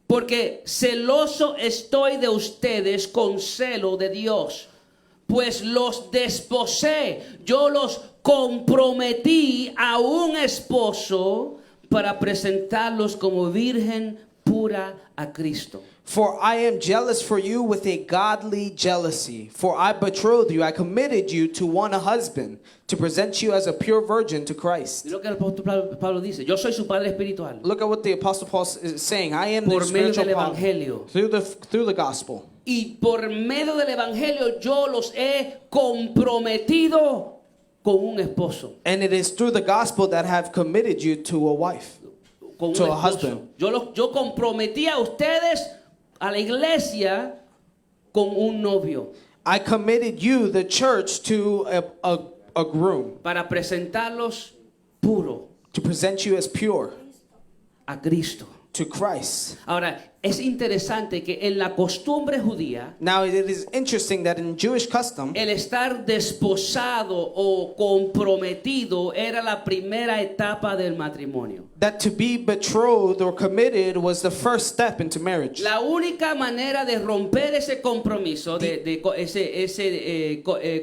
Porque celoso estoy de ustedes con celo de Dios, pues los desposé, yo los comprometí a un esposo para presentarlos como virgen pura a Cristo. For I am jealous for you with a godly jealousy. For I betrothed you, I committed you to one husband, to present you as a pure virgin to Christ. Lo que el apóstol Pablo dice, yo soy su padre espiritual. Look at what the Apostle Paul is saying. I am the Por medio spiritual del father evangelio. through the gospel. Y por medio del evangelio yo los he comprometido con un esposo. And it is through the gospel that have committed you to a wife, Con to un a esposo. husband. Yo comprometí a ustedes, a la iglesia, con un novio. I committed you, the church, to a groom, Para presentarlos puro to present you as pure a Cristo. to Christ. Ahora, es interesante que en la costumbre judía, Now it is interesting that in Jewish custom, el estar desposado o comprometido era la primera etapa del matrimonio. that to be betrothed or committed was the first step into marriage. La única manera de romper ese compromiso,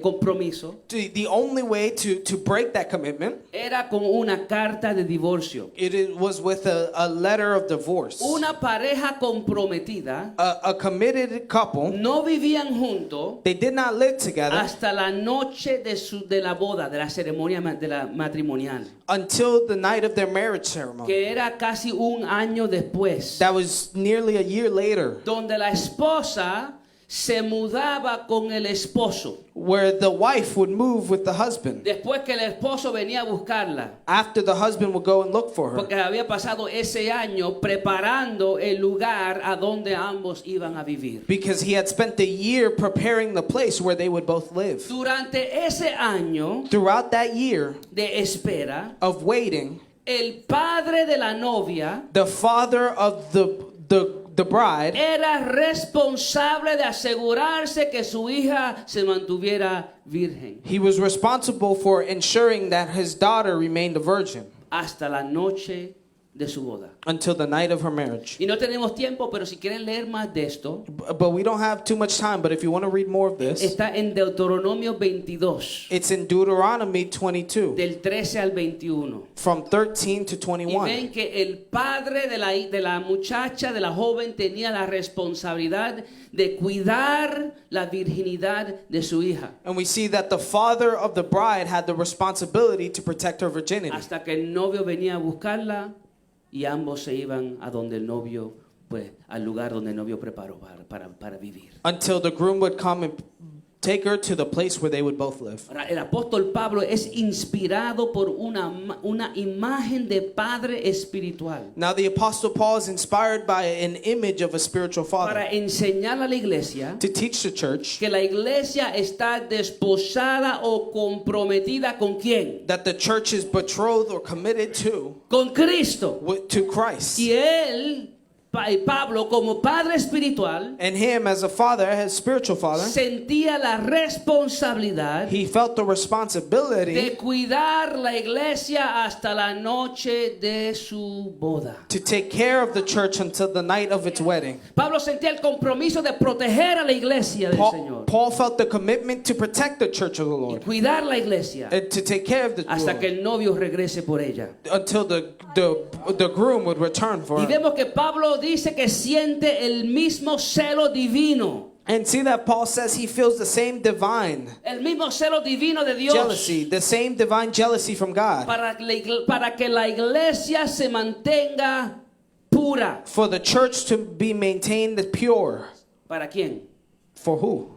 compromiso, The only way to break that commitment, era con una carta de divorcio. it was with a letter of divorce. Una pareja comprometida A committed couple, no vivían juntos they did not live together hasta la noche de la boda, de la ceremonia de la matrimonial, until the night of their marriage ceremony. que era casi un año después, That was nearly a year later, donde la esposa se mudaba con el esposo. where the wife would move with the husband Después que el esposo venía a buscarla, after the husband would go and look for her, porque había pasado ese año preparando el lugar a donde ambos iban a vivir. because he had spent the year preparing the place where they would both live. Durante ese año Throughout that year de espera, of waiting, el padre de la novia the father of the bride era responsable de asegurarse que su hija se mantuviera virgen he was responsible for ensuring that his daughter remained a virgin hasta la noche de su boda. until the night of her marriage. Y no tenemos tiempo, pero si quieren leer más de esto, But we don't have too much time, but if you want to read more of this, está en Deuteronomio 22, it's in Deuteronomy 22 del 13 al 21. from 13 to Y 21. ven que el padre de la muchacha, de la joven, tenía la responsabilidad de cuidar la virginidad de su hija, And we see that the father of the bride had the responsibility to protect her virginity hasta que el novio venía a buscarla y ambos se iban a donde el novio, pues al lugar donde el novio preparó para vivir. until the groom would come and take her to the place where they would both live. Ahora, el apóstol Pablo es inspirado por una imagen de padre espiritual Now the apostle Paul is inspired by an image of a spiritual para father enseñar a la iglesia to teach the church que la iglesia está desposada o comprometida ¿con quién? that the church is betrothed or committed Con Cristo. to Christ. Y él, Pablo, como padre espiritual, And him as a father, as spiritual father, sentía la responsabilidad he felt the responsibility de cuidar la iglesia hasta la noche de su boda. to take care of the church until the night of its wedding. Pablo sentía el compromiso de proteger a la iglesia del Señor, Paul felt the commitment to protect the church of the Lord cuidar la iglesia and to take care of the hasta que Lord, el novio regrese por ella. until the groom would return for Y her. vemos que Pablo dice que siente el mismo celo divino, And see that Paul says he feels the same divine el mismo celo divino de Dios jealousy, the same divine jealousy from God para que la iglesia se mantenga pura. for the church to be maintained pure. ¿Para quién? For who?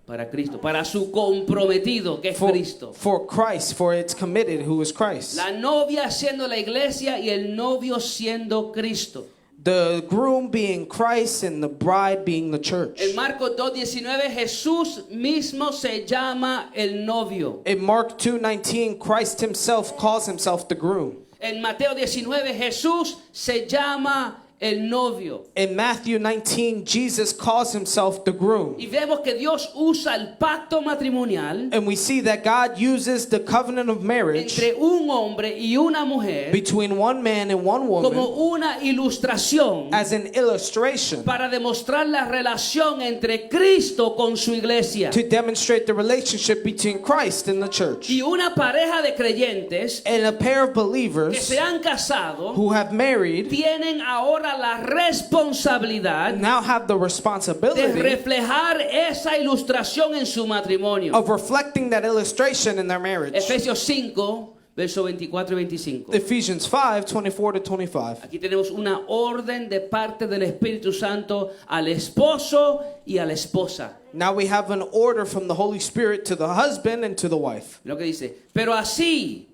Para Cristo, para su comprometido que es Cristo. For Christ, for it's committed, who is Christ. La novia siendo la iglesia y el novio siendo Cristo. The groom being Christ and the bride being the church. En Marcos 2:19 Jesús mismo se llama el novio. In Mark 2:19, Christ himself calls himself the groom. En Mateo 19 Jesús se llama el novio. In Matthew 19, Jesus calls himself the groom. Y vemos que Dios usa el pacto matrimonial And we see that God uses the covenant of marriage entre un hombre y una mujer between one man and one woman como una ilustración as an illustration para demostrar la relación entre Cristo con su iglesia. to demonstrate the relationship between Christ and the church. Y una pareja de creyentes And a pair of que believers se han casado who have married tienen ahora la responsabilidad now have the de responsibility reflejar esa ilustración en su matrimonio. of reflecting that illustration in their marriage. Efesios 5, versos 24 y 25. Ephesians 5, 24 to 25. Aquí tenemos una orden de parte del Espíritu Santo al esposo y a la esposa. Now we have an order from the Holy Spirit to the husband and to the wife. Lo que dice, pero así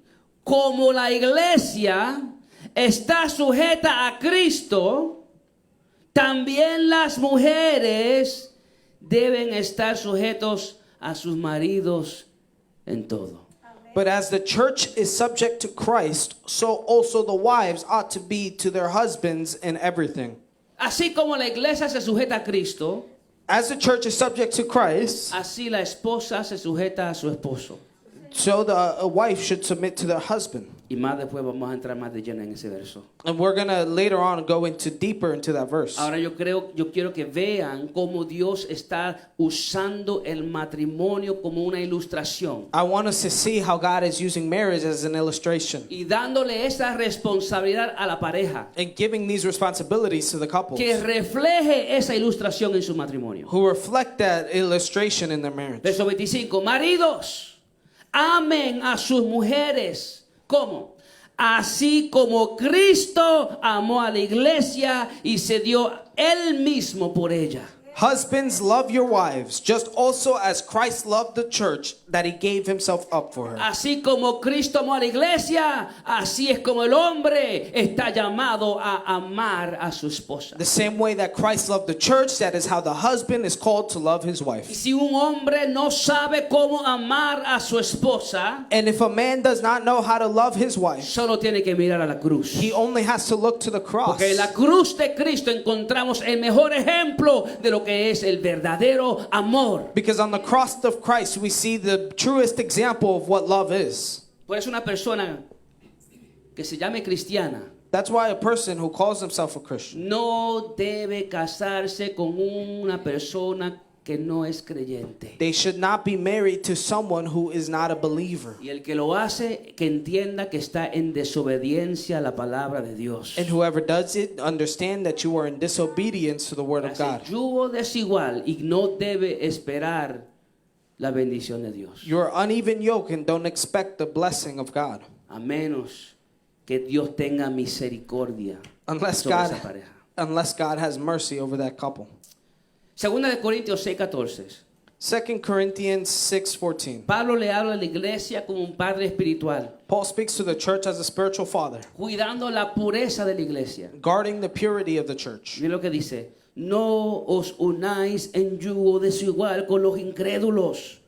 como la iglesia está sujeta a Cristo, también las mujeres deben estar sujetos a sus maridos en todo. But as the church is subject to Christ, so also the wives ought to be to their husbands in everything. Así como la iglesia se sujeta a Cristo, As the church is subject to Christ, así la esposa se sujeta a su esposo. so the wife should submit to their husband. Y más después vamos a entrar más de lleno en ese verso. And we're going to later on go deeper into that verse. Ahora yo quiero que vean cómo Dios está usando el matrimonio como una ilustración I want us to see how God is using marriage as an illustration y dándole esa responsabilidad a la pareja and giving these responsibilities to the couples que refleje esa ilustración en su matrimonio. who reflect that illustration in their marriage. Verso 25, maridos, amen a sus mujeres. ¿Cómo? Así como Cristo amó a la iglesia y se dio él mismo por ella. Husbands, love your wives, just also as Christ loved the church, that he gave himself up for her. Así como Cristo amó a la iglesia, así es como el hombre está llamado a amar a su esposa. The same way that Christ loved the church, that is how the husband is called to love his Y wife. si un hombre no sabe cómo amar a su esposa, And if a man does not know how to love his wife, solo tiene que mirar a la cruz. he only has to look to the cross. Porque en la cruz de Cristo encontramos el mejor ejemplo de lo que es el verdadero amor. Because on the cross of Christ, we see the truest example of what love is. Por eso una persona que se llame cristiana That's why a person who calls himself a Christian no debe casarse con una persona que no es creyente. they should not be married to someone who is not a believer. Y el que lo hace, que entienda que está en desobediencia a la palabra de Dios. And whoever does it, understand that you are in disobedience to the word of Hace God. yugo desigual y no debe esperar la bendición de Dios. You're uneven yoke and don't expect the blessing of God. A menos que Dios tenga misericordia Unless sobre esa God, pareja. unless God has mercy over that couple. Segunda de Corintios 6:14. 2 Corinthians 6:14. Pablo le habla a la iglesia como un padre espiritual, Paul speaks to the church as a spiritual father, cuidando la pureza de la iglesia. guarding the purity of the church. Mira lo que dice: no os unáis en yugo desigual con los incrédulos,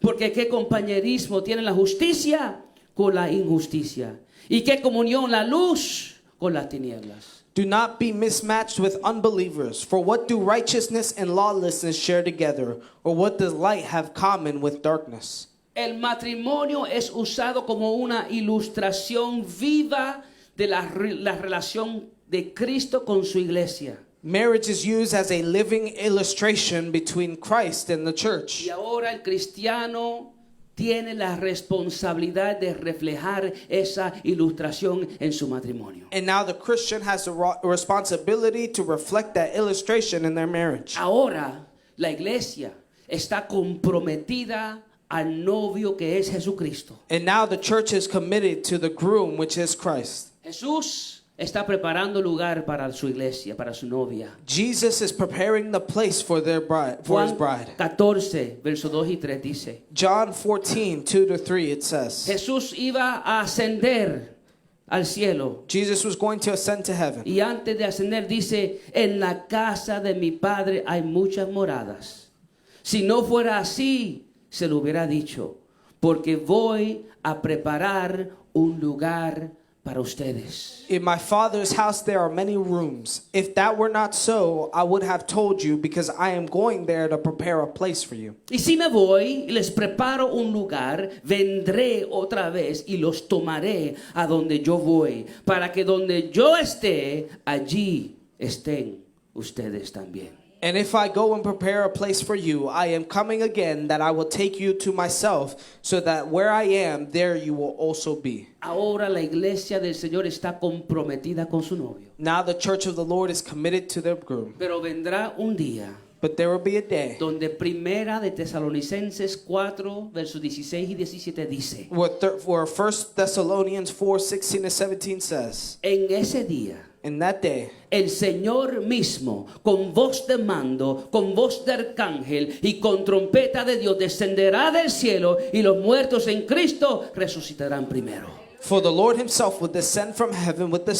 porque qué compañerismo tiene la justicia con la injusticia, y qué comunión la luz con las tinieblas. Do not be mismatched with unbelievers, for what do righteousness and lawlessness share together, or what does light have common with darkness? El matrimonio es usado como una ilustración viva de la relación de Cristo con su iglesia. Marriage is used as a living illustration between Christ and the church. Y ahora el cristiano tiene la responsabilidad de reflejar esa ilustración en su matrimonio. And now the Christian has the responsibility to reflect that illustration in their marriage. Ahora la iglesia está comprometida al novio que es Jesucristo. And now the church is committed to the groom, which is Christ. Jesús está preparando lugar para su iglesia, para su novia. Jesus is preparing the place for their bride, for his Juan bride. 14, versos 2 y 3 dice: John 14, 2-3, it says, Jesús iba a ascender al cielo. Jesus was going to ascend to heaven. Y antes de ascender dice: en la casa de mi padre hay muchas moradas. Si no fuera así, se lo hubiera dicho, porque voy a preparar un lugar para ustedes. In my Father's house there are many rooms. If that were not so, I would have told you, because I am going there to prepare a place for you. Y si me voy y les preparo un lugar, vendré otra vez y los tomaré a donde yo voy, para que donde yo esté, allí estén ustedes también. And if I go and prepare a place for you, I am coming again, that I will take you to myself, so that where I am, there you will also be. Ahora la iglesia del Señor está comprometida con su novio. Now the church of the Lord is committed to their groom. Pero vendrá un día But there will be a day donde Primera de Tesalonicenses 4, versos 16 y 17 dice: where 1 Thessalonians 4:16-17 says, en ese día, in that day, el Señor mismo, con voz de mando, con voz de arcángel y con trompeta de Dios, descenderá del cielo, y los muertos en Cristo resucitarán primero. for the Lord himself will descend from heaven with the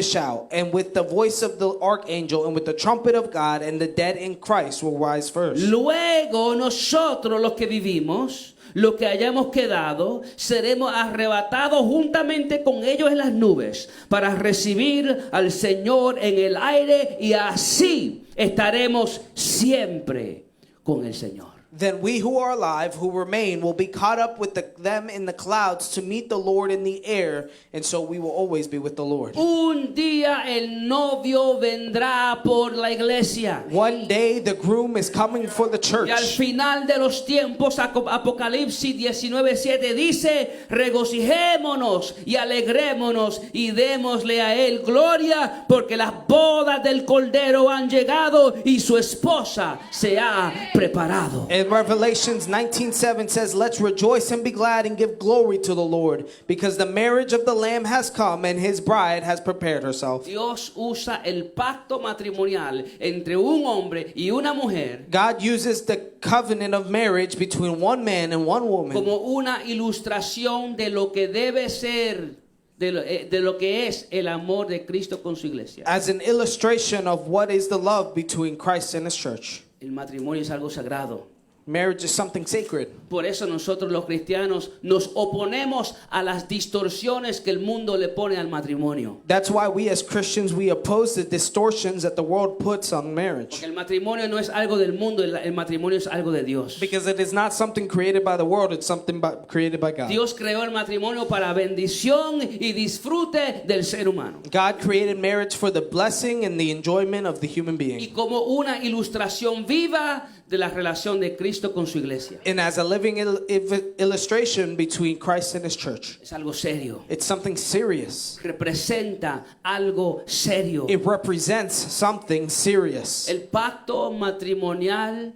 shout, and with the voice of the archangel, and with the trumpet of God, and the dead in Christ will rise first. Luego nosotros los que vivimos, los que hayamos quedado, seremos arrebatados juntamente con ellos en las nubes para recibir al Señor en el aire, y así estaremos siempre con el Señor. Then we who are alive, who remain, will be caught up with them in the clouds to meet the Lord in the air, and so we will always be with the Lord. Un día el novio vendrá por la iglesia. One day the groom is coming for the church. Y al final de los tiempos, Apocalipsis 19:7 dice: regocijémonos y alegrémonos y démosle a él gloria, porque las bodas del Cordero han llegado y su esposa se ha preparado. And Revelations 19:7 says, let's rejoice and be glad and give glory to the Lord, because the marriage of the Lamb has come and his bride has prepared herself. Dios usa el pacto matrimonial entre un hombre y una mujer God uses the covenant of marriage between one man and one woman como una ilustración de lo que debe ser, de lo que es el amor de Cristo con su iglesia. as an illustration of what is the love between Christ and his church. El matrimonio es algo sagrado. Marriage is something sacred. Por eso nosotros los cristianos nos oponemos a las distorsiones que el mundo le pone al matrimonio. That's why we as Christians, we oppose the distortions that the world puts on marriage. Porque el matrimonio no es algo del mundo, el matrimonio es algo de Dios. Because it is not something created by the world, it's something created by God. Dios creó el matrimonio para bendición y disfrute del ser humano. God created marriage for the blessing and the enjoyment of the human Y being. como una ilustración viva de la relación de Cristo con su iglesia. And as a living illustration between Christ and his church. Es algo serio. It's something serious. Representa algo serio. It represents something serious. El pacto matrimonial,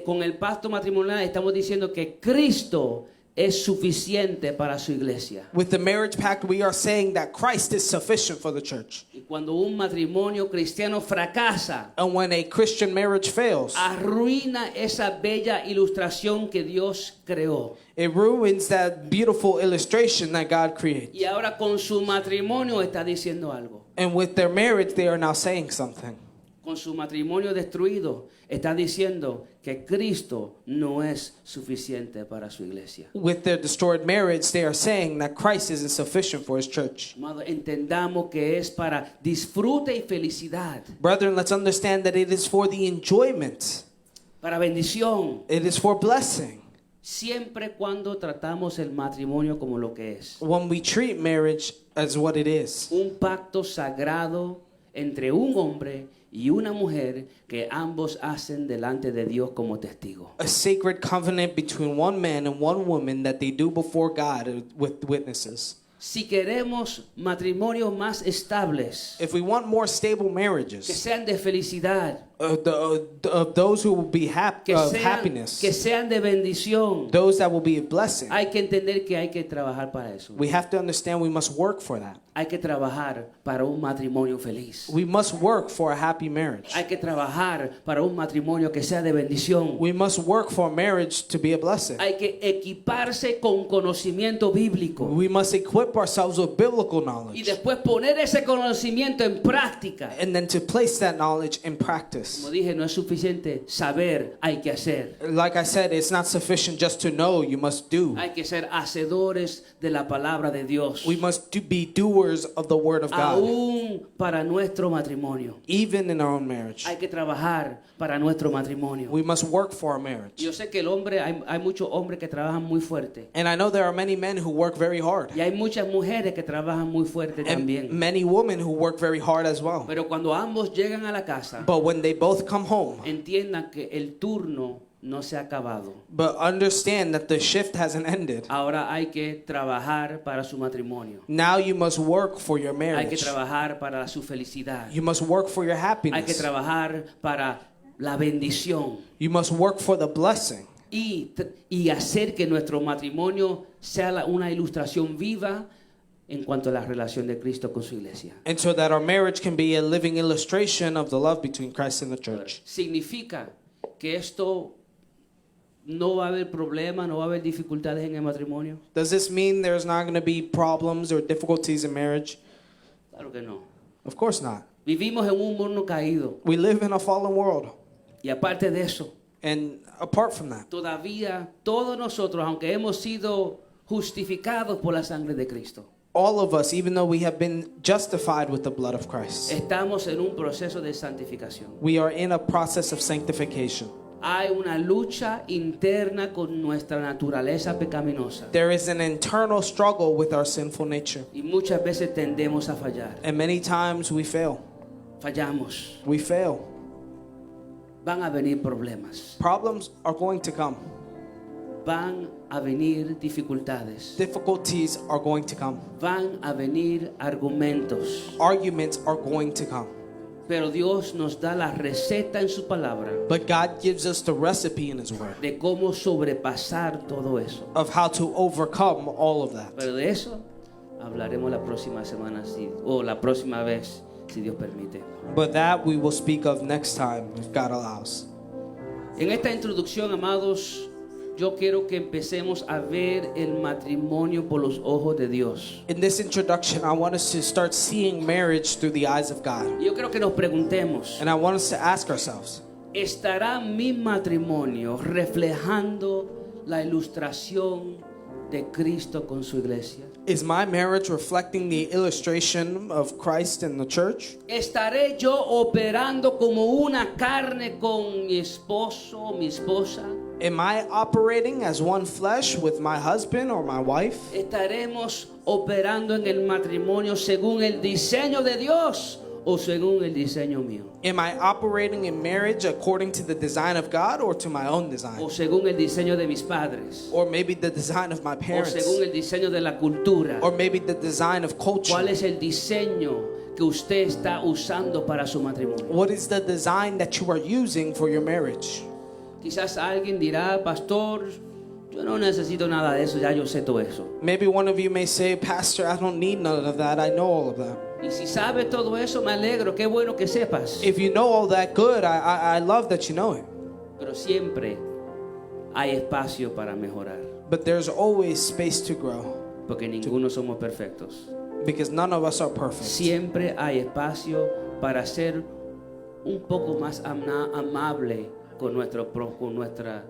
con el pacto matrimonial estamos diciendo que Cristo es suficiente para su iglesia. With the marriage pact, we are saying that Christ is sufficient for the church. Y cuando un matrimonio cristiano fracasa, And when a Christian marriage fails, arruina esa bella ilustración que Dios creó. it ruins that beautiful illustration that God created. Y ahora con su matrimonio está diciendo algo. And with their marriage, they are now saying something. Con su matrimonio destruido, está diciendo que Cristo no es suficiente para su iglesia. With their destroyed marriage, they are saying that Christ isn't sufficient for his church. Amado, entendamos que es para disfrute y felicidad, Brethren, let's understand that it is for the enjoyment. para bendición, It is for blessing. siempre cuando tratamos el matrimonio como lo que es. When we treat marriage as what it is. Un pacto sagrado entre un hombre y una mujer que ambos hacen delante de Dios como testigo. A sacred covenant between one man and one woman that they do before God with witnesses. Si queremos matrimonios más estables, If we want more stable que marriages, sean de felicidad, of those who will be happiness, que sean de bendición, those that will be a blessing, hay que entender que hay que trabajar para eso. we have to understand we must work for that. Hay que trabajar para un matrimonio feliz. We must work for a happy marriage. Hay que trabajar para un matrimonio que sea de bendición. We must work for a marriage to be a blessing. Hay que equiparse con conocimiento bíblico. We must equip ourselves with biblical Y knowledge después poner ese conocimiento en práctica. and then to place that knowledge in practice. practice. Como dije, no es suficiente saber, hay que hacer. Like I said, it's not sufficient just to know, you must do. Hay que ser hacedores de la palabra de Dios. We must be doers of the word of God. Aún para nuestro matrimonio. Even in our own marriage. Hay que trabajar para nuestro matrimonio. We must work for our marriage. Yo sé que el hombre, hay muchos hombres que trabajan muy fuerte. And I know there are many men who work very hard. Y hay muchas mujeres que trabajan muy fuerte también. And many women who work very hard as well. Pero cuando ambos llegan a la casa, But when they both come home, entiendan que el turno no se ha acabado. but understand that the shift hasn't ended. Ahora hay que trabajar para su matrimonio. Now you must work for your Hay que marriage. trabajar para su felicidad. You must work for your Hay que happiness. trabajar para la bendición. You must work for the blessing. Y hacer que nuestro matrimonio sea una ilustración viva en cuanto a la relación de Cristo con su iglesia. And so that our marriage can be a living illustration of the love between Christ and the church. Significa que esto no va a haber problemas, no va a haber dificultades en el matrimonio. Does this mean there's not going to be problems or difficulties in marriage? Claro que no. Of course not. Vivimos en un mundo caído We live in a fallen world. y aparte de eso, And apart from that, todavía todos nosotros, aunque hemos sido justificados por la sangre de Cristo, all of us, even though we have been justified with the blood of Christ, estamos en un proceso de santificación. we are in a process of sanctification. Hay una lucha interna con nuestra naturaleza pecaminosa There is an internal struggle with our sinful nature. y muchas veces tendemos a fallar. And many times we fail. Fallamos. We fail. Van a venir problemas. Problems are going to come. Van a venir dificultades. Difficulties are going to come. Van a venir argumentos. Arguments are going to come. Pero Dios nos da la receta en su palabra But God gives us the recipe in His Word de cómo sobrepasar todo eso. of how to overcome all of that. Pero de eso hablaremos la próxima semana o la próxima vez, si Dios permite. But that we will speak of next time if God allows. En esta introducción, amados, yo quiero que empecemos a ver el matrimonio por los ojos de Dios. In this introduction, I want us to start seeing marriage through the eyes of God. Yo creo que nos preguntemos, And I want us to ask ourselves, ¿estará mi matrimonio reflejando la ilustración de Cristo con su iglesia? is my marriage reflecting the illustration of Christ and the church? ¿Estaré yo operando como una carne con mi esposo o mi esposa? Am I operating as one flesh with my husband or my wife? ¿Estaremos operando en el matrimonio según el diseño de Dios o según el diseño mío? Am I operating in marriage according to the design of God or to my own design? ¿O según el diseño de mis padres? Or maybe the design of my ¿O parents? según el diseño de la cultura? Or maybe the design of culture? ¿Cuál es el diseño que usted está usando para su matrimonio? What is the design that you are using for your marriage? Quizás alguien dirá, pastor, yo no necesito nada de eso, ya yo sé todo eso. Maybe one of you may say, Pastor, I don't need none of that. I know all of that. Y si sabes todo eso, me alegro, qué bueno que sepas. If you know all that, good. I love that you know it. Pero siempre hay espacio para mejorar, But there's always space to grow porque ninguno somos perfectos. because none of us are perfect. Siempre hay espacio para ser un poco más amable con nuestra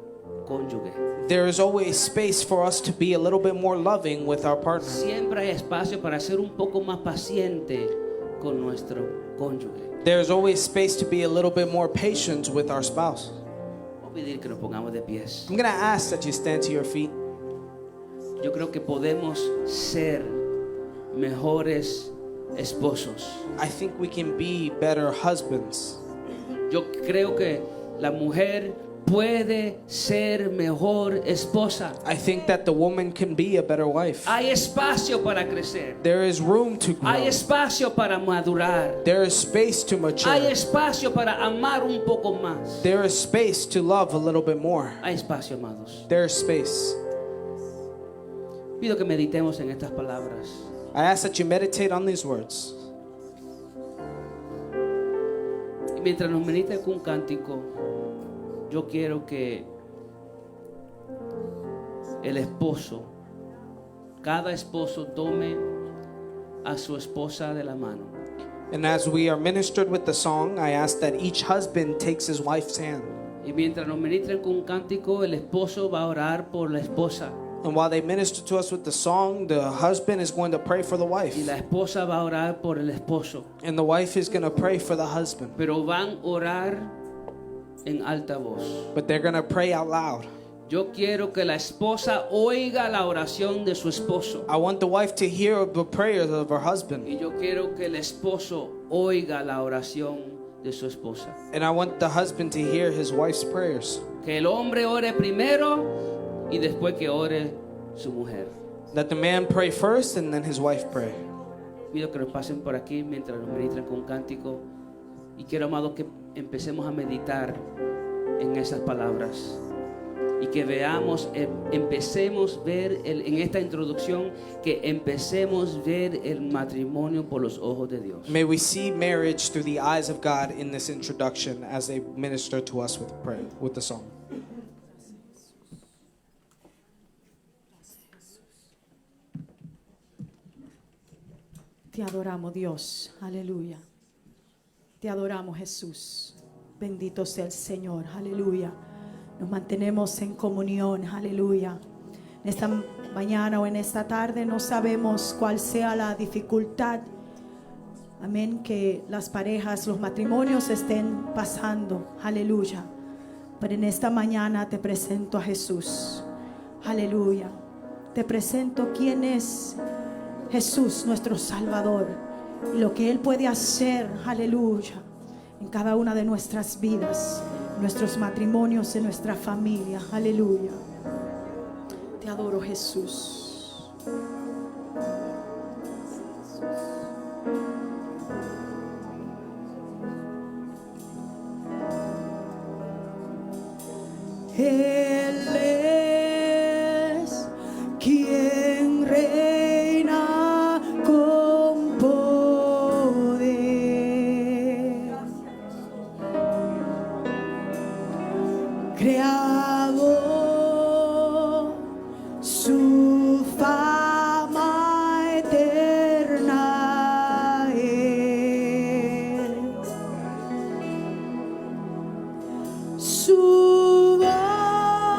cónyuge. There is always space for us to be a little bit more loving with our partner. Siempre hay espacio para ser un poco más paciente con nuestro cónyuge. There's always space to be a little bit more patient with our spouse. Voy a pedir que nos pongamos de pies. I'm going to ask that you stand to your feet. Yo creo que podemos ser mejores esposos. I think we can be better husbands. Yo creo que la mujer puede ser mejor esposa. I think that the woman can be a better wife. Hay espacio para crecer. There is room to grow. Hay espacio para madurar. There is space to Hay mature. espacio para amar un poco más. There is space to love a little bit more. Hay espacio, amados. There is space. Pido que meditemos en estas palabras. I ask that you meditate on these words. Y mientras nos medita con un cántico, yo quiero que el esposo, cada esposo tome a su esposa de la mano. And as we are ministered with the song, I ask that each husband takes his wife's hand. Y mientras nos ministren con un cántico, el esposo va a orar por la esposa. And while they minister to us with the song, the husband is going to pray for the wife. Y la esposa va a orar por el esposo. And the wife is going to pray for the husband. Pero van a orar en alta voz. But they're going to pray out loud. Yo quiero que la esposa oiga la oración de su esposo. I want the wife to hear the prayers of her husband. Y yo quiero que el esposo oiga la oración de su esposa. And I want the husband to hear his wife's prayers. Que el hombre ore primero y después que ore su mujer. Let the man pray first and then his wife pray. Pido que nos pasen por aquí mientras nos ministran con un cántico. Y quiero, amado, que empecemos a meditar en esas palabras. Y que veamos, empecemos a ver en esta introducción, que empecemos a ver el matrimonio por los ojos de Dios. May we see marriage through the eyes of God in this introduction as they minister to us with prayer, with the song. Te adoramos, Dios. Aleluya. Te adoramos, Jesús. Bendito sea el Señor. Aleluya. Nos mantenemos en comunión, aleluya. En esta mañana o en esta tarde no sabemos cuál sea la dificultad, amén, que las parejas, los matrimonios estén pasando, aleluya. Pero en esta mañana te presento a Jesús, aleluya. Te presento quién es Jesús, nuestro Salvador, y lo que Él puede hacer, aleluya, en cada una de nuestras vidas, nuestros matrimonios, en nuestra familia, aleluya. Te adoro, Jesús. Él es quien reina con poder. Creador, su fama eterna es. Su voz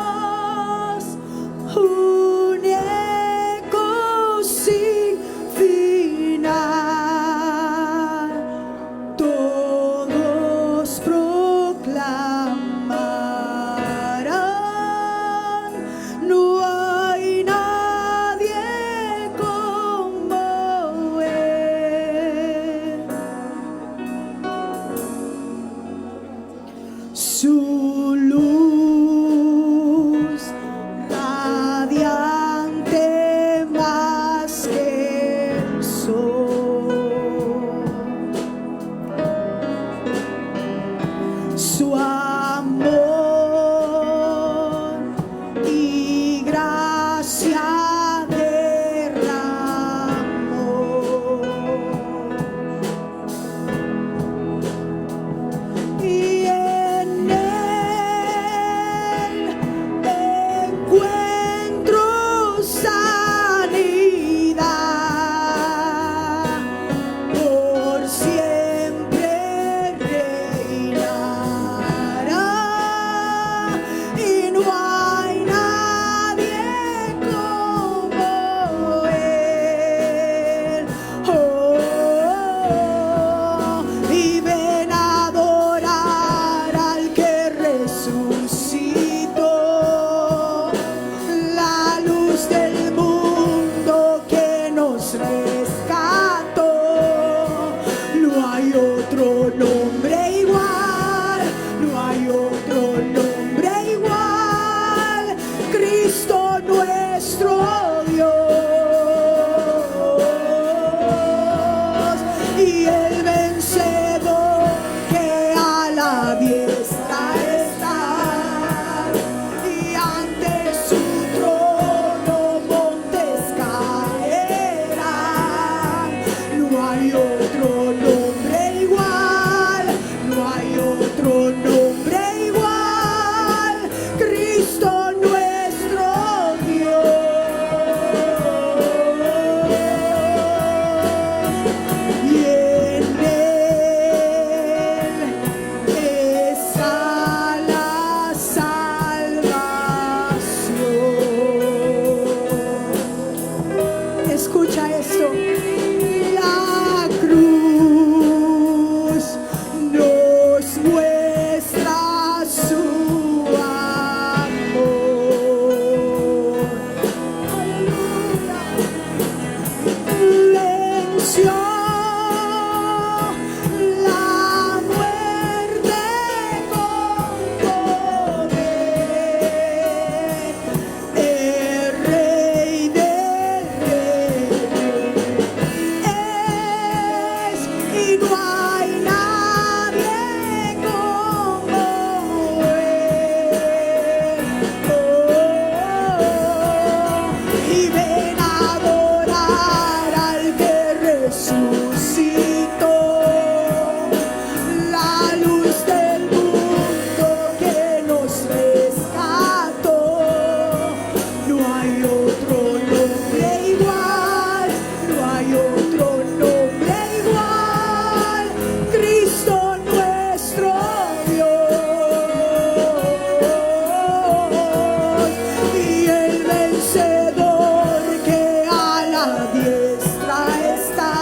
y el vencedor que a la diestra está,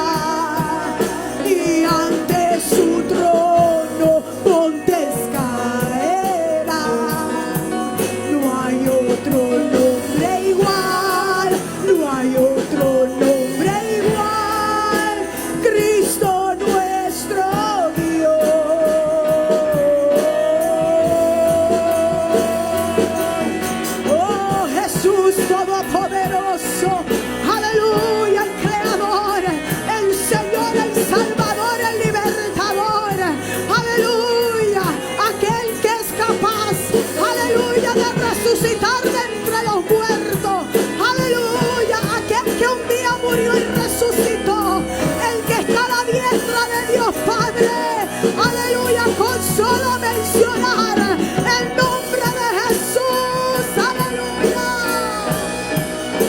y ante su trono montes caerán. No hay otro nombre igual, no hay otro nombre igual, Cristo nuestro Dios. Oh Jesús Todopoderoso, aleluya, el Creador, el Señor, el Salvador, el Libertador, aleluya, aquel que es capaz, aleluya, de resucitar de entre los muertos, aleluya, aquel que un día murió y resucitó, el que está a la diestra de Dios Padre, aleluya, con solo mencionar el nombre de Jesús, aleluya.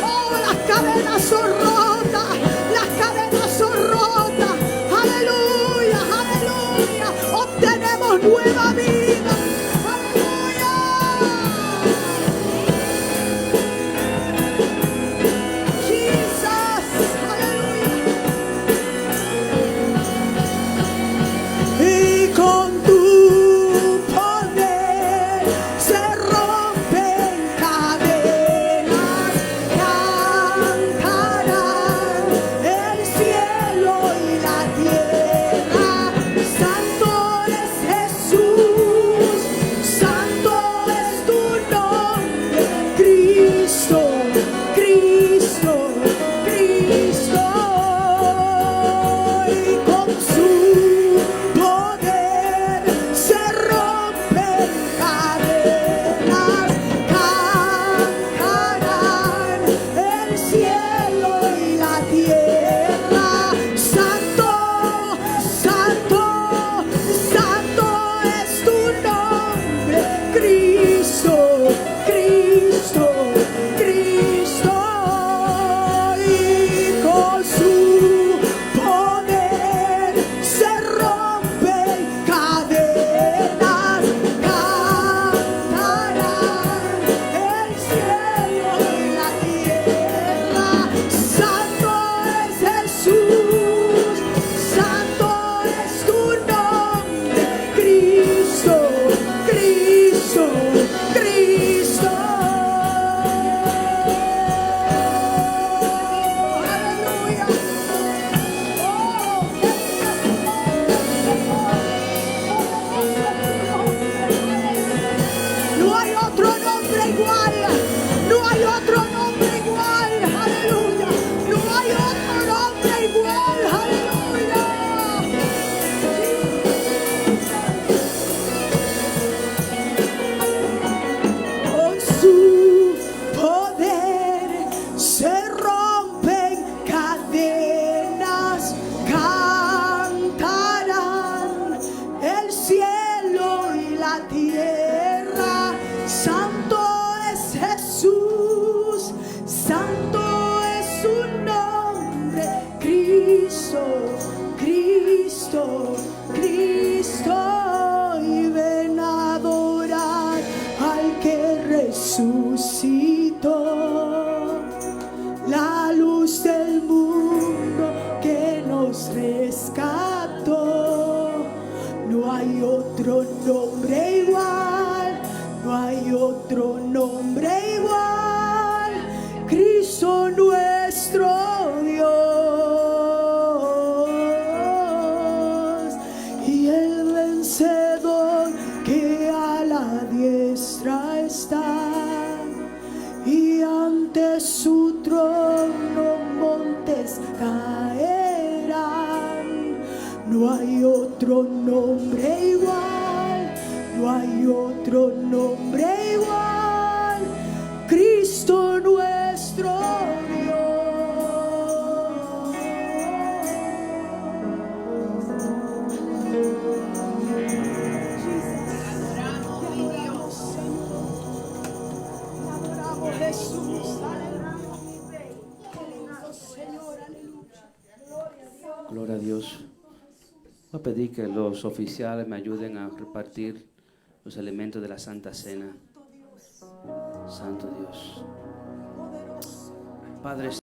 Oh, las cadenas son rotas, las cadenas son rotas, aleluya, aleluya, obtenemos nueva vida, aleluya. Jesus, aleluya. Y con tu poder se rompen cadenas, cantarán el cielo y la tierra. Santo es Jesús, santo es tu nombre, Cristo, Cristo, Cristo. Y con su poder se rompen cadenas, cantarán el cielo y la tierra. Santo, santo, santo es tu nombre, Cristo, Cristo, Cristo. Y con su poder se rompen cadenas, cantarán el cielo y la tierra. Santo es Jesús, santo es tu nombre, Cristo, Cristo, Cristo. Aleluya. No hay otro nombre igual, no hay otro nombre igual, aleluya, no hay otro nombre igual, aleluya. Con su poder se rompen cadenas, cantarán el cielo y la tierra. Santo es Jesús, santo es su nombre, Cristo, Cristo, Cristo. Y ven a adorar al que resucitó, la luz del mundo que nos rescató. No hay otro nombre igual, no hay otro nombre igual, Cristo nuestro Dios. Y el vencedor que a la diestra está, y ante su trono montes caerán. No hay otro nombre igual, no hay otro nombre igual, Cristo nuestro Adoramos Jesús, aleluya, mi Rey, qué lindo Señor, aleluya. Gloria a Dios. Voy a pedir que los oficiales me ayuden a repartir los elementos de la Santa Cena. Santo Dios. Padre